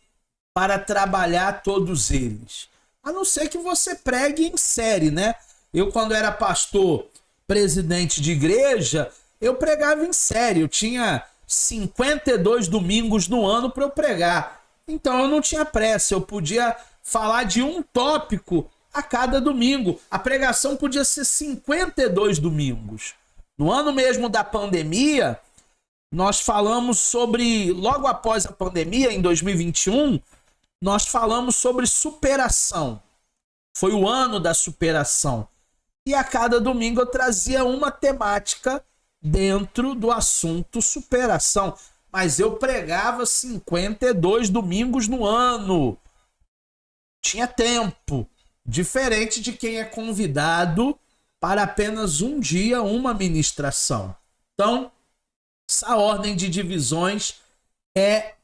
A: para trabalhar todos eles. A não ser que você pregue em série, né? Eu, quando era pastor, presidente de igreja, eu pregava em série. Eu tinha 52 domingos no ano para eu pregar. Então eu não tinha pressa, eu podia falar de um tópico a cada domingo. A pregação podia ser 52 domingos. No ano mesmo da pandemia, nós falamos sobre, logo após a pandemia, em 2021, nós falamos sobre superação. Foi o ano da superação. E a cada domingo eu trazia uma temática dentro do assunto superação. Mas eu pregava 52 domingos no ano. Tinha tempo. Diferente de quem é convidado para apenas um dia, uma ministração. Então, essa ordem de divisões é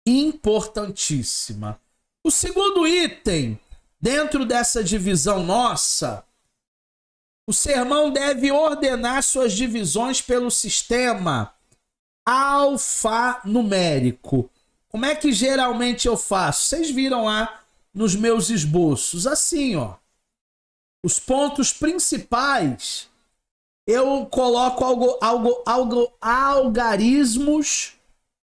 A: importantíssima. O segundo item, dentro dessa divisão nossa, o sermão deve ordenar suas divisões pelo sistema alfanumérico. Como é que geralmente eu faço? Vocês viram lá nos meus esboços, assim, ó. Os pontos principais, eu coloco algarismos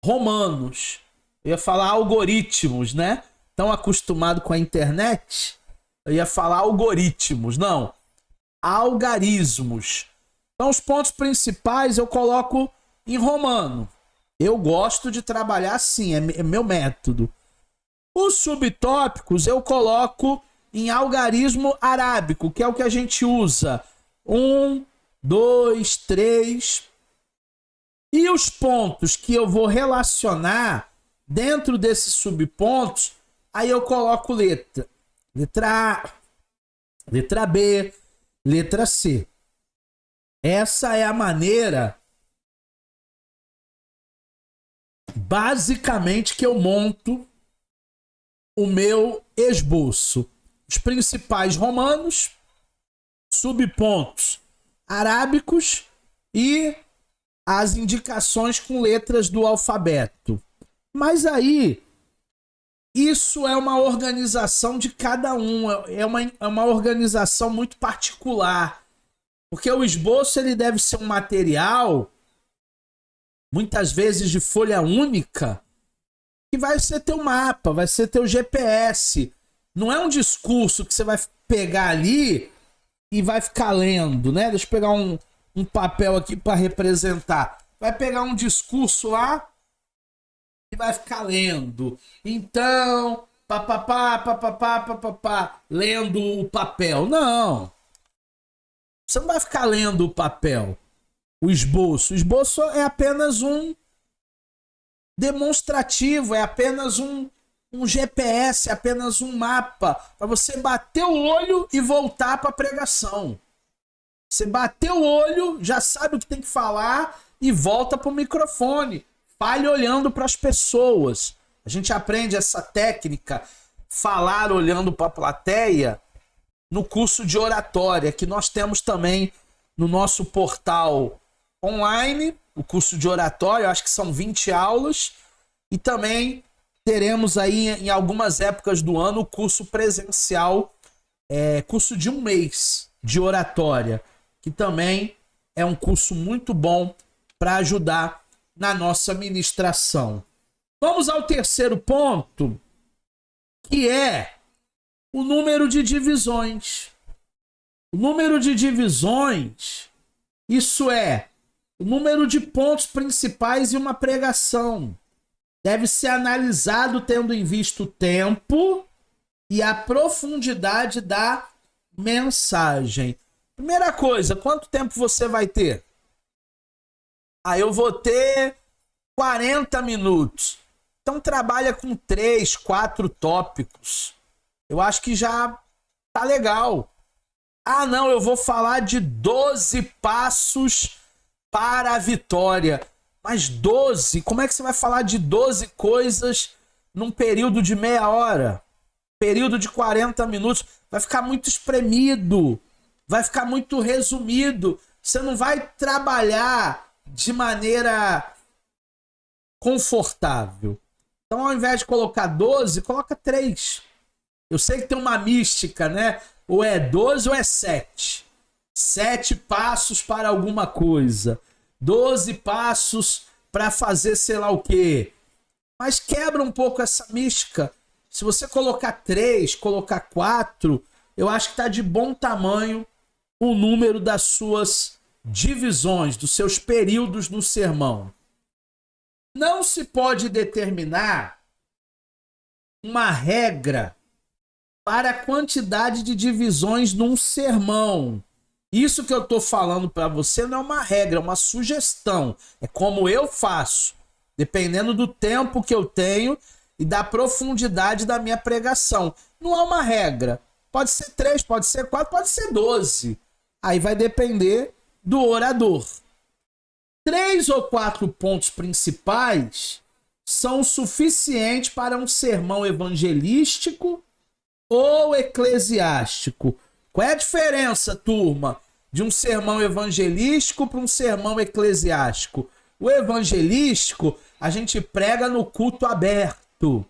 A: romanos. Eu ia falar algoritmos, né? Tão acostumado com a internet, eu ia falar algoritmos. Não, algarismos. Então, os pontos principais eu coloco em romano. Eu gosto de trabalhar assim, é meu método. Os subtópicos eu coloco em algarismo arábico, que é o que a gente usa. 1, 2, 3. E os pontos que eu vou relacionar dentro desses subpontos, aí eu coloco letra. Letra A, letra B, letra C. Essa é a maneira, basicamente, que eu monto o meu esboço. Os principais romanos, subpontos arábicos e as indicações com letras do alfabeto. Mas aí, isso é uma organização de cada um, é uma organização muito particular. Porque o esboço ele deve ser um material, muitas vezes de folha única, que vai ser teu mapa, vai ser teu GPS. Não é um discurso que você vai pegar ali e vai ficar lendo, né? Deixa eu pegar um papel aqui para representar. Vai pegar um discurso lá e vai ficar lendo. Então, papapá, lendo o papel. Não. Você não vai ficar lendo o papel. O esboço. O esboço é apenas um demonstrativo, é apenas um GPS, é apenas um mapa para você bater o olho e voltar para a pregação. Você bateu o olho, já sabe o que tem que falar e volta para o microfone. Fale olhando para as pessoas. A gente aprende essa técnica, falar olhando para a plateia, no curso de oratória, que nós temos também no nosso portal online, o curso de oratória, acho que são 20 aulas, e também teremos aí em algumas épocas do ano o curso presencial, curso de 1 mês de oratória, que também é um curso muito bom para ajudar na nossa ministração. Vamos ao terceiro ponto, que é o número de divisões. O número de divisões, isso é o número de pontos principais em uma pregação. Deve ser analisado tendo em vista o tempo e a profundidade da mensagem. Primeira coisa, quanto tempo você vai ter? Eu vou ter 40 minutos. Então trabalha com 3, 4 tópicos. Eu acho que já tá legal. Não, eu vou falar de 12 passos para a vitória. Mas 12? Como é que você vai falar de 12 coisas num período de meia hora? Período de 40 minutos? Vai ficar muito espremido. Vai ficar muito resumido. Você não vai trabalhar de maneira confortável. Então, ao invés de colocar 12, coloca 3. Eu sei que tem uma mística, né? Ou é 12 ou é 7. 7 passos para alguma coisa. 12 passos para fazer sei lá o quê. Mas quebra um pouco essa mística. Se você colocar 3, colocar 4, eu acho que está de bom tamanho o número das suas divisões, dos seus períodos no sermão. Não se pode determinar uma regra para a quantidade de divisões num sermão. Isso que eu estou falando para você não é uma regra, é uma sugestão. É como eu faço, dependendo do tempo que eu tenho e da profundidade da minha pregação. Não é uma regra. Pode ser 3, pode ser 4, pode ser 12. Aí vai depender do orador. 3 ou 4 pontos principais são suficientes para um sermão evangelístico ou eclesiástico. Qual é a diferença, turma, de um sermão evangelístico para um sermão eclesiástico? O evangelístico a gente prega no culto aberto.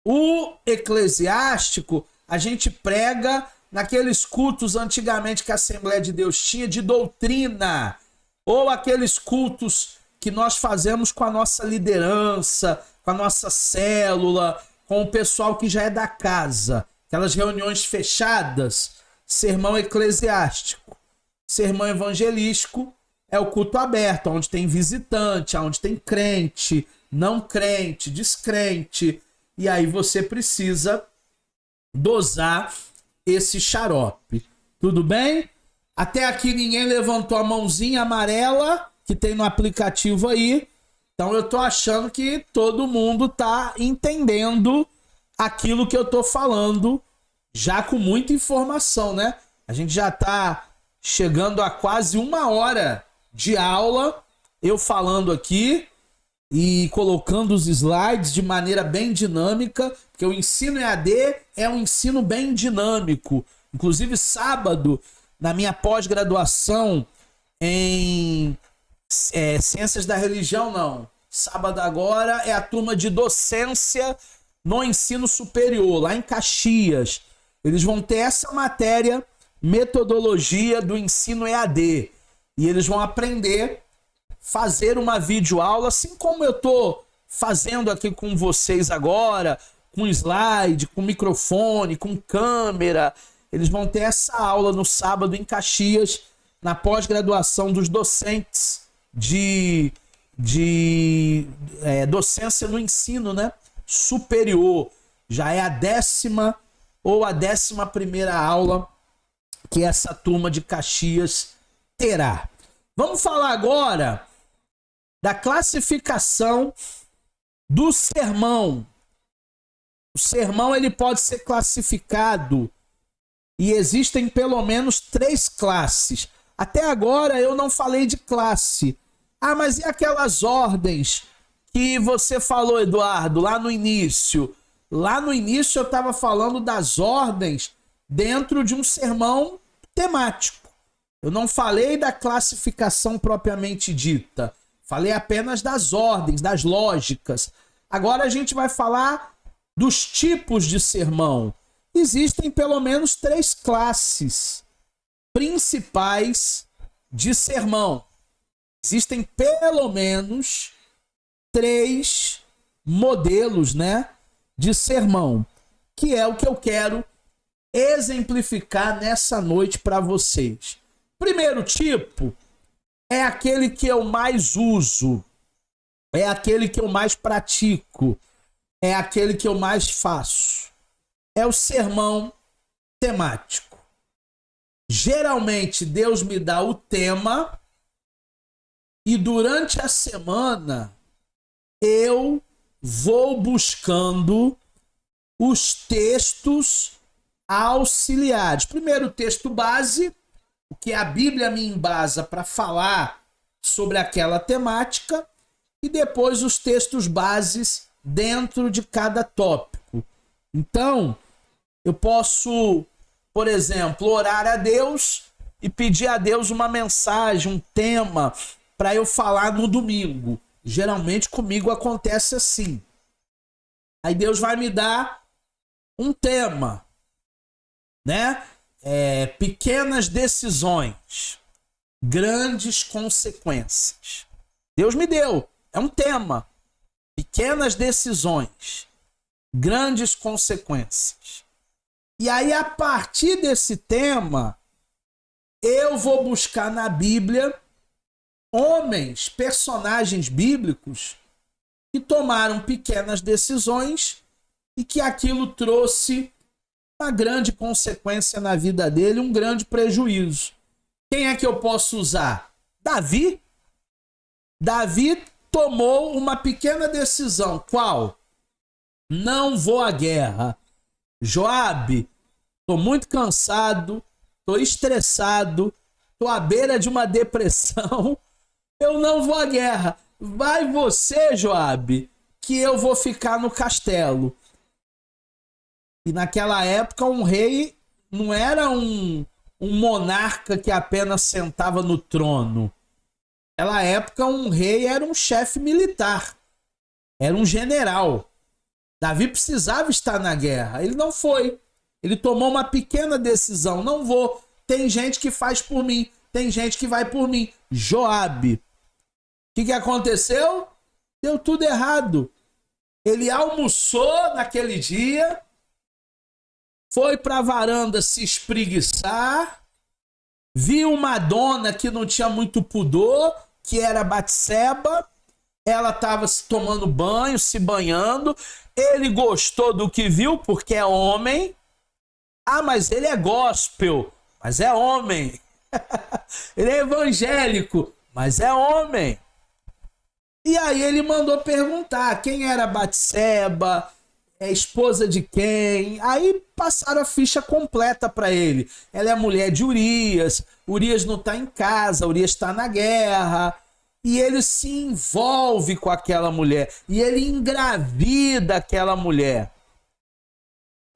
A: O eclesiástico a gente prega naqueles cultos antigamente que a Assembleia de Deus tinha de doutrina, ou aqueles cultos que nós fazemos com a nossa liderança, com a nossa célula, com o pessoal que já é da casa. Aquelas reuniões fechadas, sermão eclesiástico. Sermão evangelístico é o culto aberto, onde tem visitante, onde tem crente, não crente, descrente. E aí você precisa dosar esse xarope. Tudo bem? Até aqui ninguém levantou a mãozinha amarela que tem no aplicativo aí. Então eu tô achando que todo mundo tá entendendo aquilo que eu tô falando, já com muita informação, né? A gente já tá chegando a quase 1 hora de aula, eu falando aqui e colocando os slides de maneira bem dinâmica, porque o ensino EAD é um ensino bem dinâmico. Inclusive, sábado, na minha pós-graduação em Ciências da Religião, não. Sábado agora é a turma de docência no ensino superior, lá em Caxias. Eles vão ter essa matéria, metodologia do ensino EAD. E eles vão aprender a fazer uma videoaula, assim como eu estou fazendo aqui com vocês agora, com slide, com microfone, com câmera. Eles vão ter essa aula no sábado em Caxias, na pós-graduação dos docentes de docência no ensino, né? Superior. Já é a 10ª ou a 11ª aula que essa turma de Caxias terá. Vamos falar agora da classificação do sermão. O sermão ele pode ser classificado e existem pelo menos 3 classes. Até agora eu não falei de classe. Ah, mas e aquelas ordens que você falou, Eduardo, lá no início? Lá no início eu estava falando das ordens dentro de um sermão temático. Eu não falei da classificação propriamente dita. Falei apenas das ordens, das lógicas. Agora a gente vai falar dos tipos de sermão. Existem pelo menos 3 classes principais de sermão. Existem pelo menos 3 modelos, né, de sermão, que é o que eu quero exemplificar nessa noite para vocês. Primeiro tipo é aquele que eu mais uso, é aquele que eu mais pratico, é aquele que eu mais faço. É o sermão temático. Geralmente Deus me dá o tema e durante a semana eu vou buscando os textos auxiliares. Primeiro o texto base, o que a Bíblia me embasa para falar sobre aquela temática, e depois os textos bases dentro de cada tópico. Então, eu posso, por exemplo, orar a Deus e pedir a Deus uma mensagem, um tema para eu falar no domingo. Geralmente comigo acontece assim. Aí Deus vai me dar um tema, né? Pequenas decisões, grandes consequências. Deus me deu, é um tema. Pequenas decisões, grandes consequências. E aí, a partir desse tema, eu vou buscar na Bíblia homens, personagens bíblicos que tomaram pequenas decisões e que aquilo trouxe uma grande consequência na vida dele, um grande prejuízo. Quem é que eu posso usar? Davi. Davi tomou uma pequena decisão. Qual? Não vou à guerra. Joabe, tô muito cansado, tô estressado, tô à beira de uma depressão, eu não vou à guerra. Vai você, Joabe, que eu vou ficar no castelo. E naquela época um rei não era um monarca que apenas sentava no trono. Naquela época um rei era um chefe militar, era um general. Davi precisava estar na guerra, ele não foi. Ele tomou uma pequena decisão, não vou. Tem gente que faz por mim, tem gente que vai por mim. Joabe. O que aconteceu? Deu tudo errado. Ele almoçou naquele dia, foi para a varanda se espreguiçar, viu uma dona que não tinha muito pudor, que era Batseba. Ela estava se tomando banho, se banhando. Ele gostou do que viu, porque é homem. Ah, mas ele é gospel, mas é homem. Ele é evangélico, mas é homem. E aí ele mandou perguntar quem era Batseba, esposa de quem. Aí passaram a ficha completa para ele. Ela é mulher de Urias. Urias não está em casa, Urias está na guerra. E ele se envolve com aquela mulher. E ele engravida aquela mulher.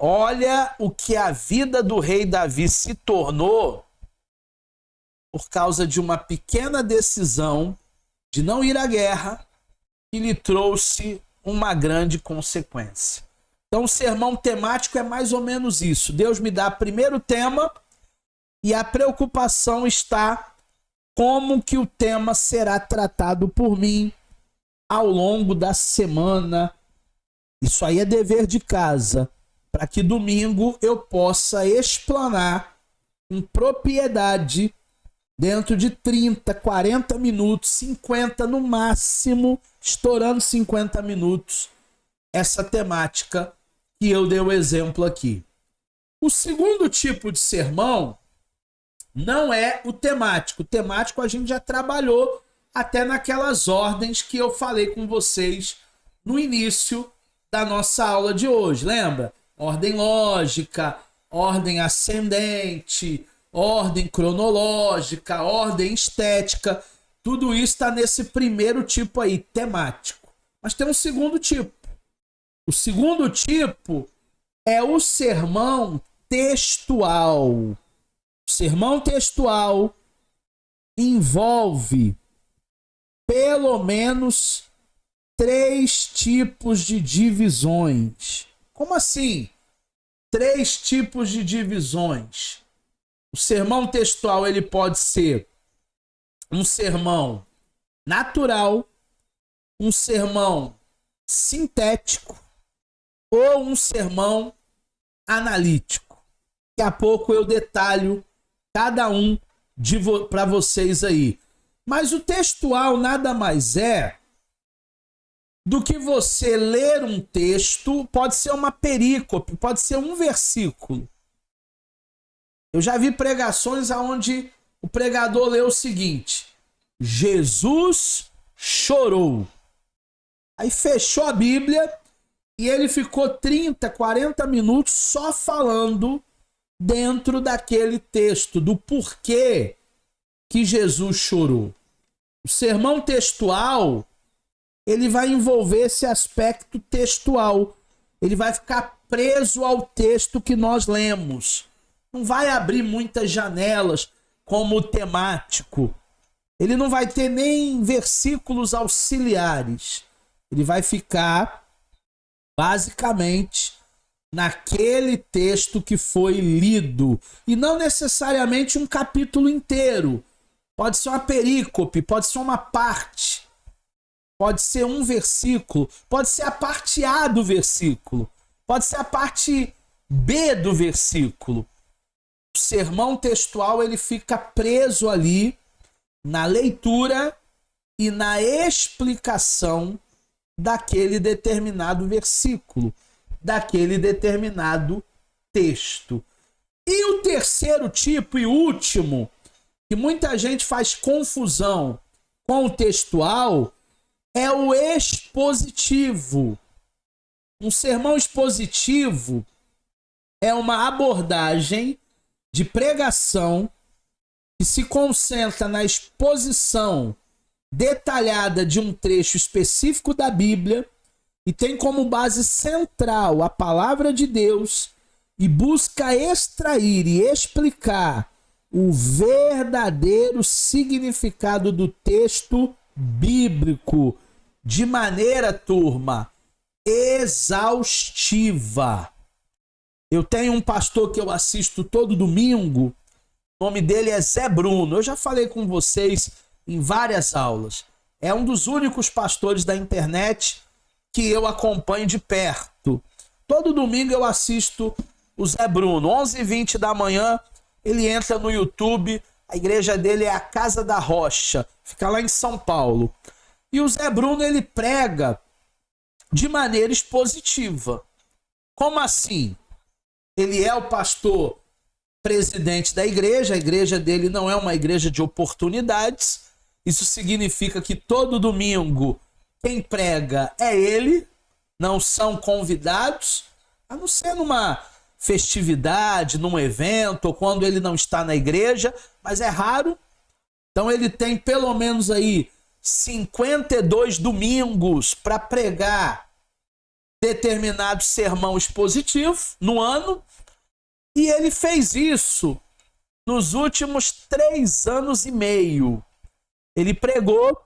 A: Olha o que a vida do rei Davi se tornou por causa de uma pequena decisão de não ir à guerra, que lhe trouxe uma grande consequência. Então o sermão temático é mais ou menos isso. Deus me dá primeiro tema e a preocupação está como que o tema será tratado por mim ao longo da semana. Isso aí é dever de casa, para que domingo eu possa explanar com propriedade, dentro de 30, 40 minutos, 50 no máximo, estourando 50 minutos, essa temática que eu dei o exemplo aqui. O segundo tipo de sermão não é o temático. O temático a gente já trabalhou até naquelas ordens que eu falei com vocês no início da nossa aula de hoje, lembra? Ordem lógica, ordem ascendente, ordem cronológica, ordem estética, tudo isso está nesse primeiro tipo aí, temático. Mas tem um segundo tipo. O segundo tipo é o sermão textual. O sermão textual envolve pelo menos 3 tipos de divisões. Como assim? 3 tipos de divisões. O sermão textual ele pode ser um sermão natural, um sermão sintético ou um sermão analítico. Daqui a pouco eu detalho cada um para vocês aí. Mas o textual nada mais é do que você ler um texto, pode ser uma perícope, pode ser um versículo. Eu já vi pregações onde o pregador leu o seguinte: Jesus chorou. Aí fechou a Bíblia e ele ficou 30, 40 minutos só falando dentro daquele texto, do porquê que Jesus chorou. O sermão textual, ele vai envolver esse aspecto textual. Ele vai ficar preso ao texto que nós lemos. Não vai abrir muitas janelas como o temático. Ele não vai ter nem versículos auxiliares. Ele vai ficar basicamente naquele texto que foi lido. E não necessariamente um capítulo inteiro. Pode ser uma perícope, pode ser uma parte. Pode ser um versículo, pode ser a parte A do versículo. Pode ser a parte B do versículo. O sermão textual ele fica preso ali na leitura e na explicação daquele determinado versículo, daquele determinado texto. E o terceiro tipo e último, que muita gente faz confusão com o textual, é o expositivo. Um sermão expositivo é uma abordagem de pregação que se concentra na exposição detalhada de um trecho específico da Bíblia e tem como base central a palavra de Deus e busca extrair e explicar o verdadeiro significado do texto bíblico de maneira, turma, exaustiva. Eu tenho um pastor que eu assisto todo domingo, o nome dele é Zé Bruno. Eu já falei com vocês em várias aulas. É um dos únicos pastores da internet que eu acompanho de perto. Todo domingo eu assisto o Zé Bruno. 11h20 da manhã, ele entra no YouTube. A igreja dele é a Casa da Rocha. Fica lá em São Paulo. E o Zé Bruno, ele prega de maneira expositiva. Como assim? Ele é o pastor presidente da igreja. A igreja dele não é uma igreja de oportunidades. Isso significa que todo domingo quem prega é ele, não são convidados, a não ser numa festividade, num evento, ou quando ele não está na igreja, mas é raro. Então ele tem pelo menos aí 52 domingos para pregar determinado sermão expositivo no ano, e ele fez isso nos últimos 3 anos e meio. Ele pregou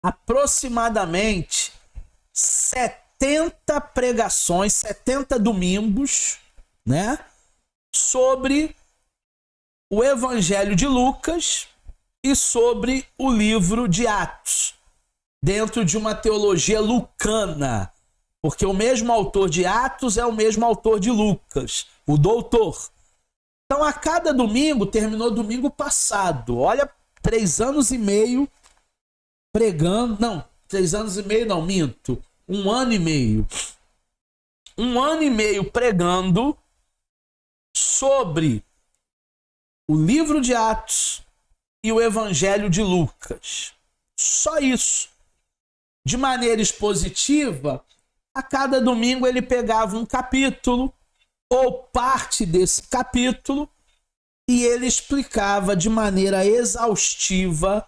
A: aproximadamente 70 pregações, 70 domingos, né, sobre o Evangelho de Lucas e sobre o livro de Atos, dentro de uma teologia lucana, porque o mesmo autor de Atos é o mesmo autor de Lucas, o doutor. Então, a cada domingo, terminou domingo passado, olha, 3 anos e meio pregando, não, 3 anos e meio não, minto, 1 ano e meio. 1 ano e meio pregando sobre o livro de Atos e o Evangelho de Lucas. Só isso. De maneira expositiva, a cada domingo ele pegava um capítulo ou parte desse capítulo e ele explicava de maneira exaustiva,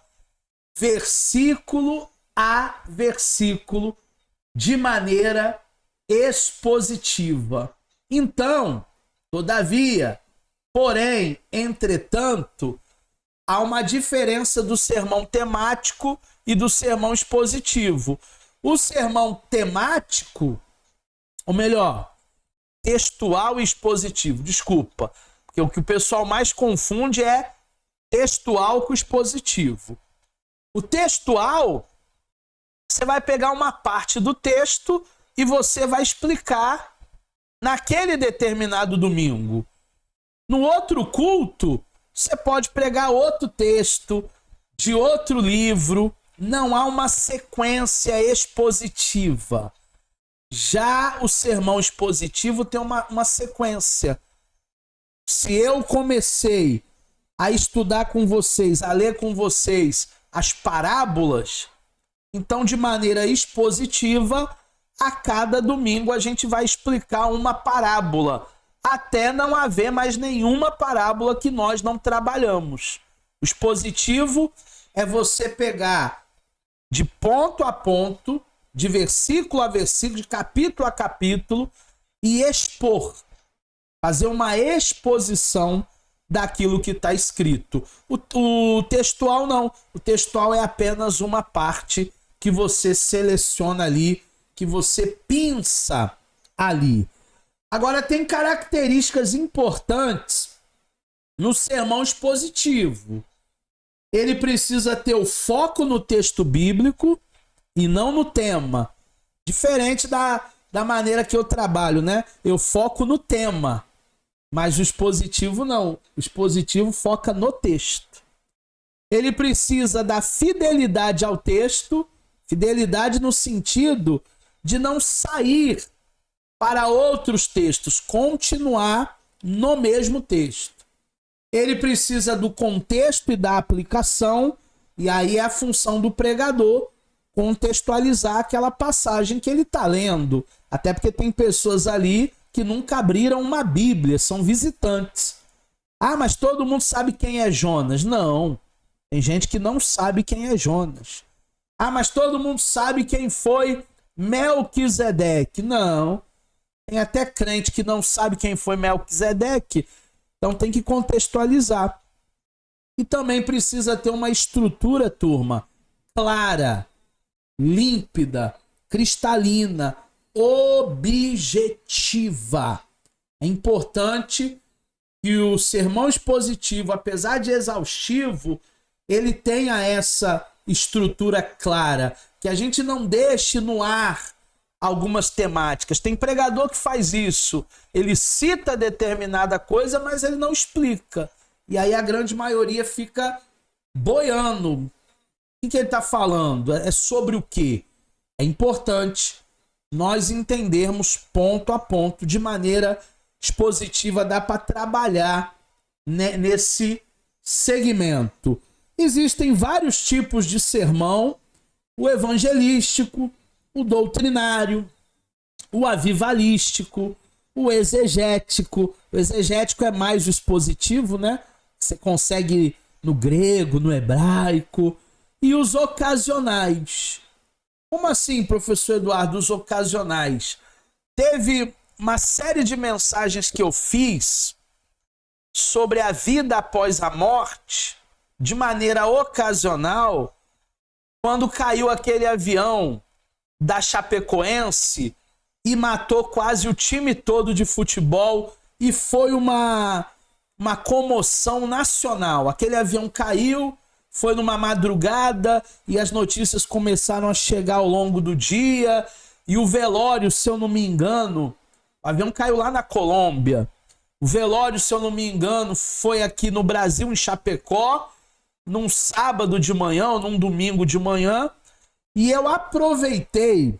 A: versículo a versículo, de maneira expositiva. Então, todavia, porém, entretanto, há uma diferença do sermão temático e do sermão expositivo. O sermão temático, ou melhor, textual e expositivo, desculpa, porque o que o pessoal mais confunde é textual com expositivo. O textual, você vai pegar uma parte do texto e você vai explicar naquele determinado domingo. No outro culto, você pode pregar outro texto de outro livro. Não há uma sequência expositiva. Já o sermão expositivo tem uma sequência. Se eu comecei a estudar com vocês, a ler com vocês as parábolas, então de maneira expositiva, a cada domingo a gente vai explicar uma parábola, até não haver mais nenhuma parábola que nós não trabalhamos. O expositivo é você pegar de ponto a ponto, de versículo a versículo, de capítulo a capítulo, e expor, fazer uma exposição daquilo que está escrito. O textual não. O textual é apenas uma parte que você seleciona ali, que você pinça ali. Agora, tem características importantes no sermão expositivo. Ele precisa ter o foco no texto bíblico e não no tema. Diferente da maneira que eu trabalho, né? Eu foco no tema, mas o expositivo não. O expositivo foca no texto. Ele precisa da fidelidade ao texto, fidelidade no sentido de não sair para outros textos, continuar no mesmo texto. Ele precisa do contexto e da aplicação, e aí é a função do pregador contextualizar aquela passagem que ele está lendo. Até porque tem pessoas ali que nunca abriram uma Bíblia, são visitantes. Ah, mas todo mundo sabe quem é Jonas. Não, tem gente que não sabe quem é Jonas. Ah, mas todo mundo sabe quem foi Melquisedeque. Não, tem até crente que não sabe quem foi Melquisedeque. Então tem que contextualizar. E também precisa ter uma estrutura, turma, clara, límpida, cristalina, objetiva. É importante que o sermão expositivo, apesar de exaustivo, ele tenha essa estrutura clara, que a gente não deixe no ar algumas temáticas. Tem pregador que faz isso. Ele cita determinada coisa, mas ele não explica. E aí a grande maioria fica boiando. O que ele está falando? É sobre o quê? É importante nós entendermos ponto a ponto, de maneira expositiva, dá para trabalhar nesse segmento. Existem vários tipos de sermão: o evangelístico, o doutrinário, o avivalístico, o exegético. O exegético é mais o expositivo, né? Você consegue no grego, no hebraico. E os ocasionais. Como assim, professor Eduardo, os ocasionais? Teve uma série de mensagens que eu fiz sobre a vida após a morte, de maneira ocasional, quando caiu aquele avião da Chapecoense e matou quase o time todo de futebol, e foi uma comoção nacional. Aquele avião caiu, foi numa madrugada, e as notícias começaram a chegar ao longo do dia, e o velório, se eu não me engano, o avião caiu lá na Colômbia. O velório, se eu não me engano, foi aqui no Brasil, em Chapecó, num sábado de manhã ou num domingo de manhã, e eu aproveitei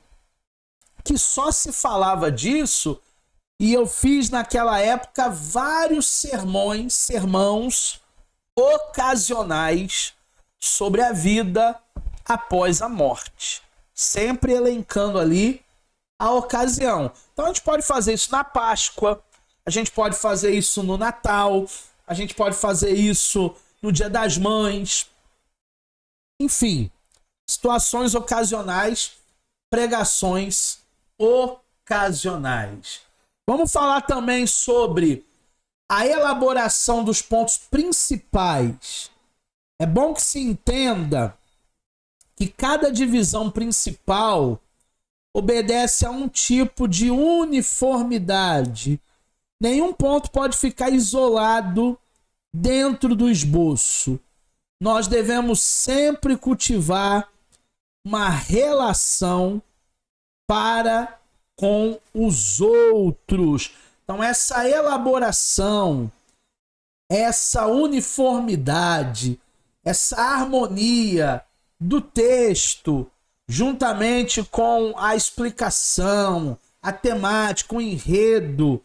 A: que só se falava disso, e eu fiz naquela época vários sermãos ocasionais sobre a vida após a morte, sempre elencando ali a ocasião. Então a gente pode fazer isso na Páscoa, a gente pode fazer isso no Natal, a gente pode fazer isso no Dia das Mães. Enfim, situações ocasionais, pregações ocasionais. Vamos falar também sobre a elaboração dos pontos principais. É bom que se entenda que cada divisão principal obedece a um tipo de uniformidade. Nenhum ponto pode ficar isolado dentro do esboço. Nós devemos sempre cultivar uma relação para com os outros. Então, essa elaboração, essa uniformidade, essa harmonia do texto, juntamente com a explicação, a temática, o enredo,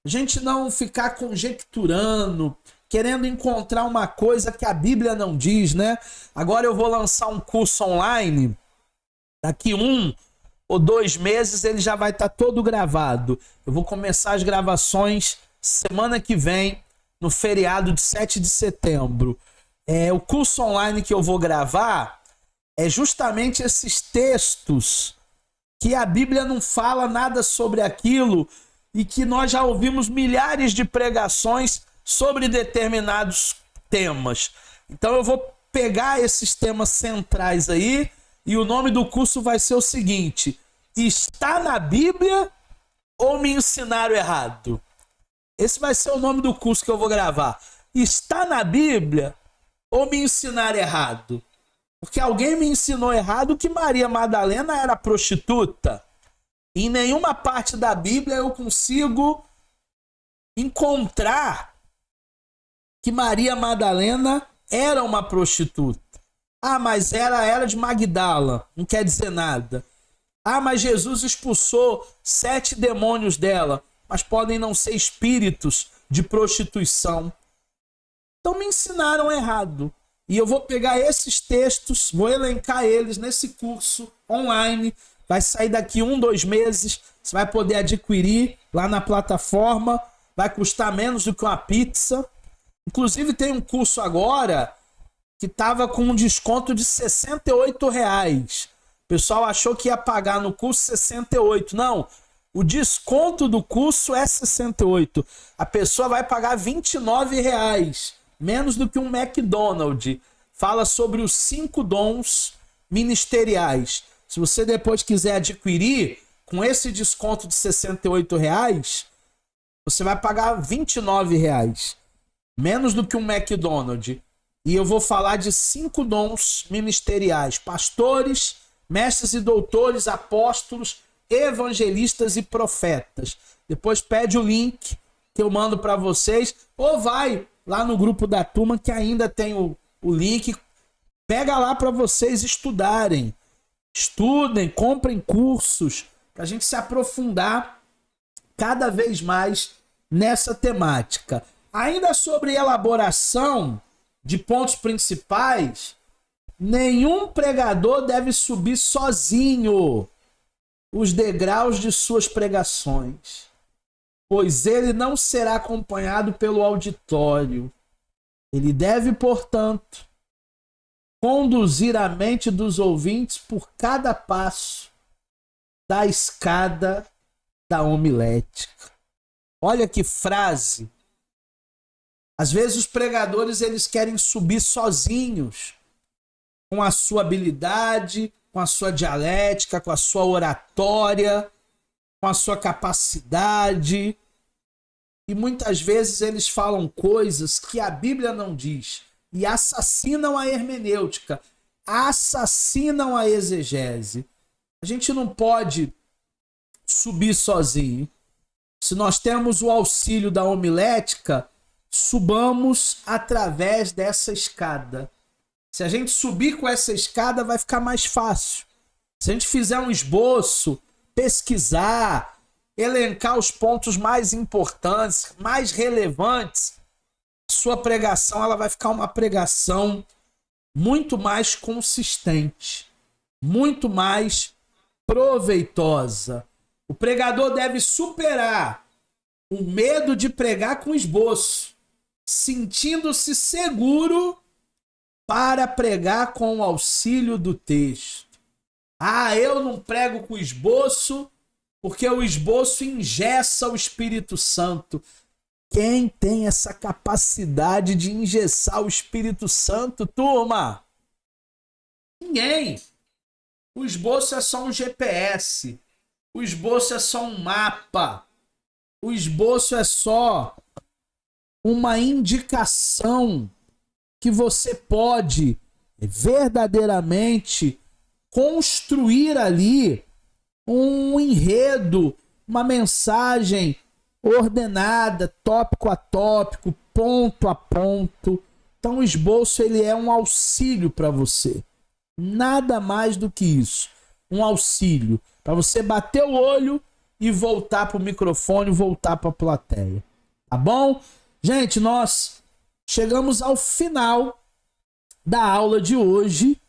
A: a gente não ficar conjecturando, querendo encontrar uma coisa que a Bíblia não diz, né? Agora eu vou lançar um curso online, daqui 1 ou 2 meses ele já vai estar todo gravado. Eu vou começar as gravações semana que vem, no feriado de 7 de setembro. O curso online que eu vou gravar é justamente esses textos que a Bíblia não fala nada sobre aquilo e que nós já ouvimos milhares de pregações sobre determinados temas. Então eu vou pegar esses temas centrais aí, e o nome do curso vai ser o seguinte: está na Bíblia ou me ensinaram errado? Esse vai ser o nome do curso que eu vou gravar. Está na Bíblia ou me ensinaram errado? Porque alguém me ensinou errado que Maria Madalena era prostituta. Em nenhuma parte da Bíblia eu consigo encontrar que Maria Madalena era uma prostituta. Ah, mas ela era de Magdala, não quer dizer nada. Ah, mas Jesus expulsou 7 demônios dela, mas podem não ser espíritos de prostituição. Então me ensinaram errado. E eu vou pegar esses textos, vou elencar eles nesse curso online. Vai sair daqui 1-2 meses. Você vai poder adquirir lá na plataforma. Vai custar menos do que uma pizza. Inclusive tem um curso agora que estava com um desconto de R$68. O pessoal achou que ia pagar no curso 68. Não, o desconto do curso é 68. A pessoa vai pagar R$29. Menos do que um McDonald's. Fala sobre os 5 dons ministeriais. Se você depois quiser adquirir, com esse desconto de R$68, você vai pagar R$29. Menos do que um McDonald's. E eu vou falar de 5 dons ministeriais. Pastores, mestres e doutores, apóstolos, evangelistas e profetas. Depois pede o link que eu mando para vocês. Ou vai lá no grupo da turma que ainda tem o link. Pega lá para vocês estudarem. Estudem, comprem cursos para a gente se aprofundar cada vez mais nessa temática. Ainda sobre elaboração de pontos principais, nenhum pregador deve subir sozinho os degraus de suas pregações, pois ele não será acompanhado pelo auditório. Ele deve, portanto, conduzir a mente dos ouvintes por cada passo da escada da homilética. Olha que frase! Às vezes os pregadores eles querem subir sozinhos, com a sua habilidade, com a sua dialética, com a sua oratória, com a sua capacidade. E muitas vezes eles falam coisas que a Bíblia não diz e assassinam a hermenêutica, assassinam a exegese. A gente não pode subir sozinho. Se nós temos o auxílio da homilética, subamos através dessa escada. Se a gente subir com essa escada, vai ficar mais fácil. Se a gente fizer um esboço, pesquisar, elencar os pontos mais importantes, mais relevantes, sua pregação ela vai ficar uma pregação muito mais consistente, muito mais proveitosa. O pregador deve superar o medo de pregar com esboço, sentindo-se seguro para pregar com o auxílio do texto. Ah, eu não prego com esboço porque o esboço engessa o Espírito Santo. Quem tem essa capacidade de engessar o Espírito Santo, turma? Ninguém. O esboço é só um GPS. O esboço é só um mapa. O esboço é só uma indicação que você pode verdadeiramente construir ali um enredo, uma mensagem ordenada, tópico a tópico, ponto a ponto. Então o esboço ele é um auxílio para você. Nada mais do que isso. Um auxílio para você bater o olho e voltar para o microfone, voltar para a plateia. Tá bom? Gente, nós chegamos ao final da aula de hoje.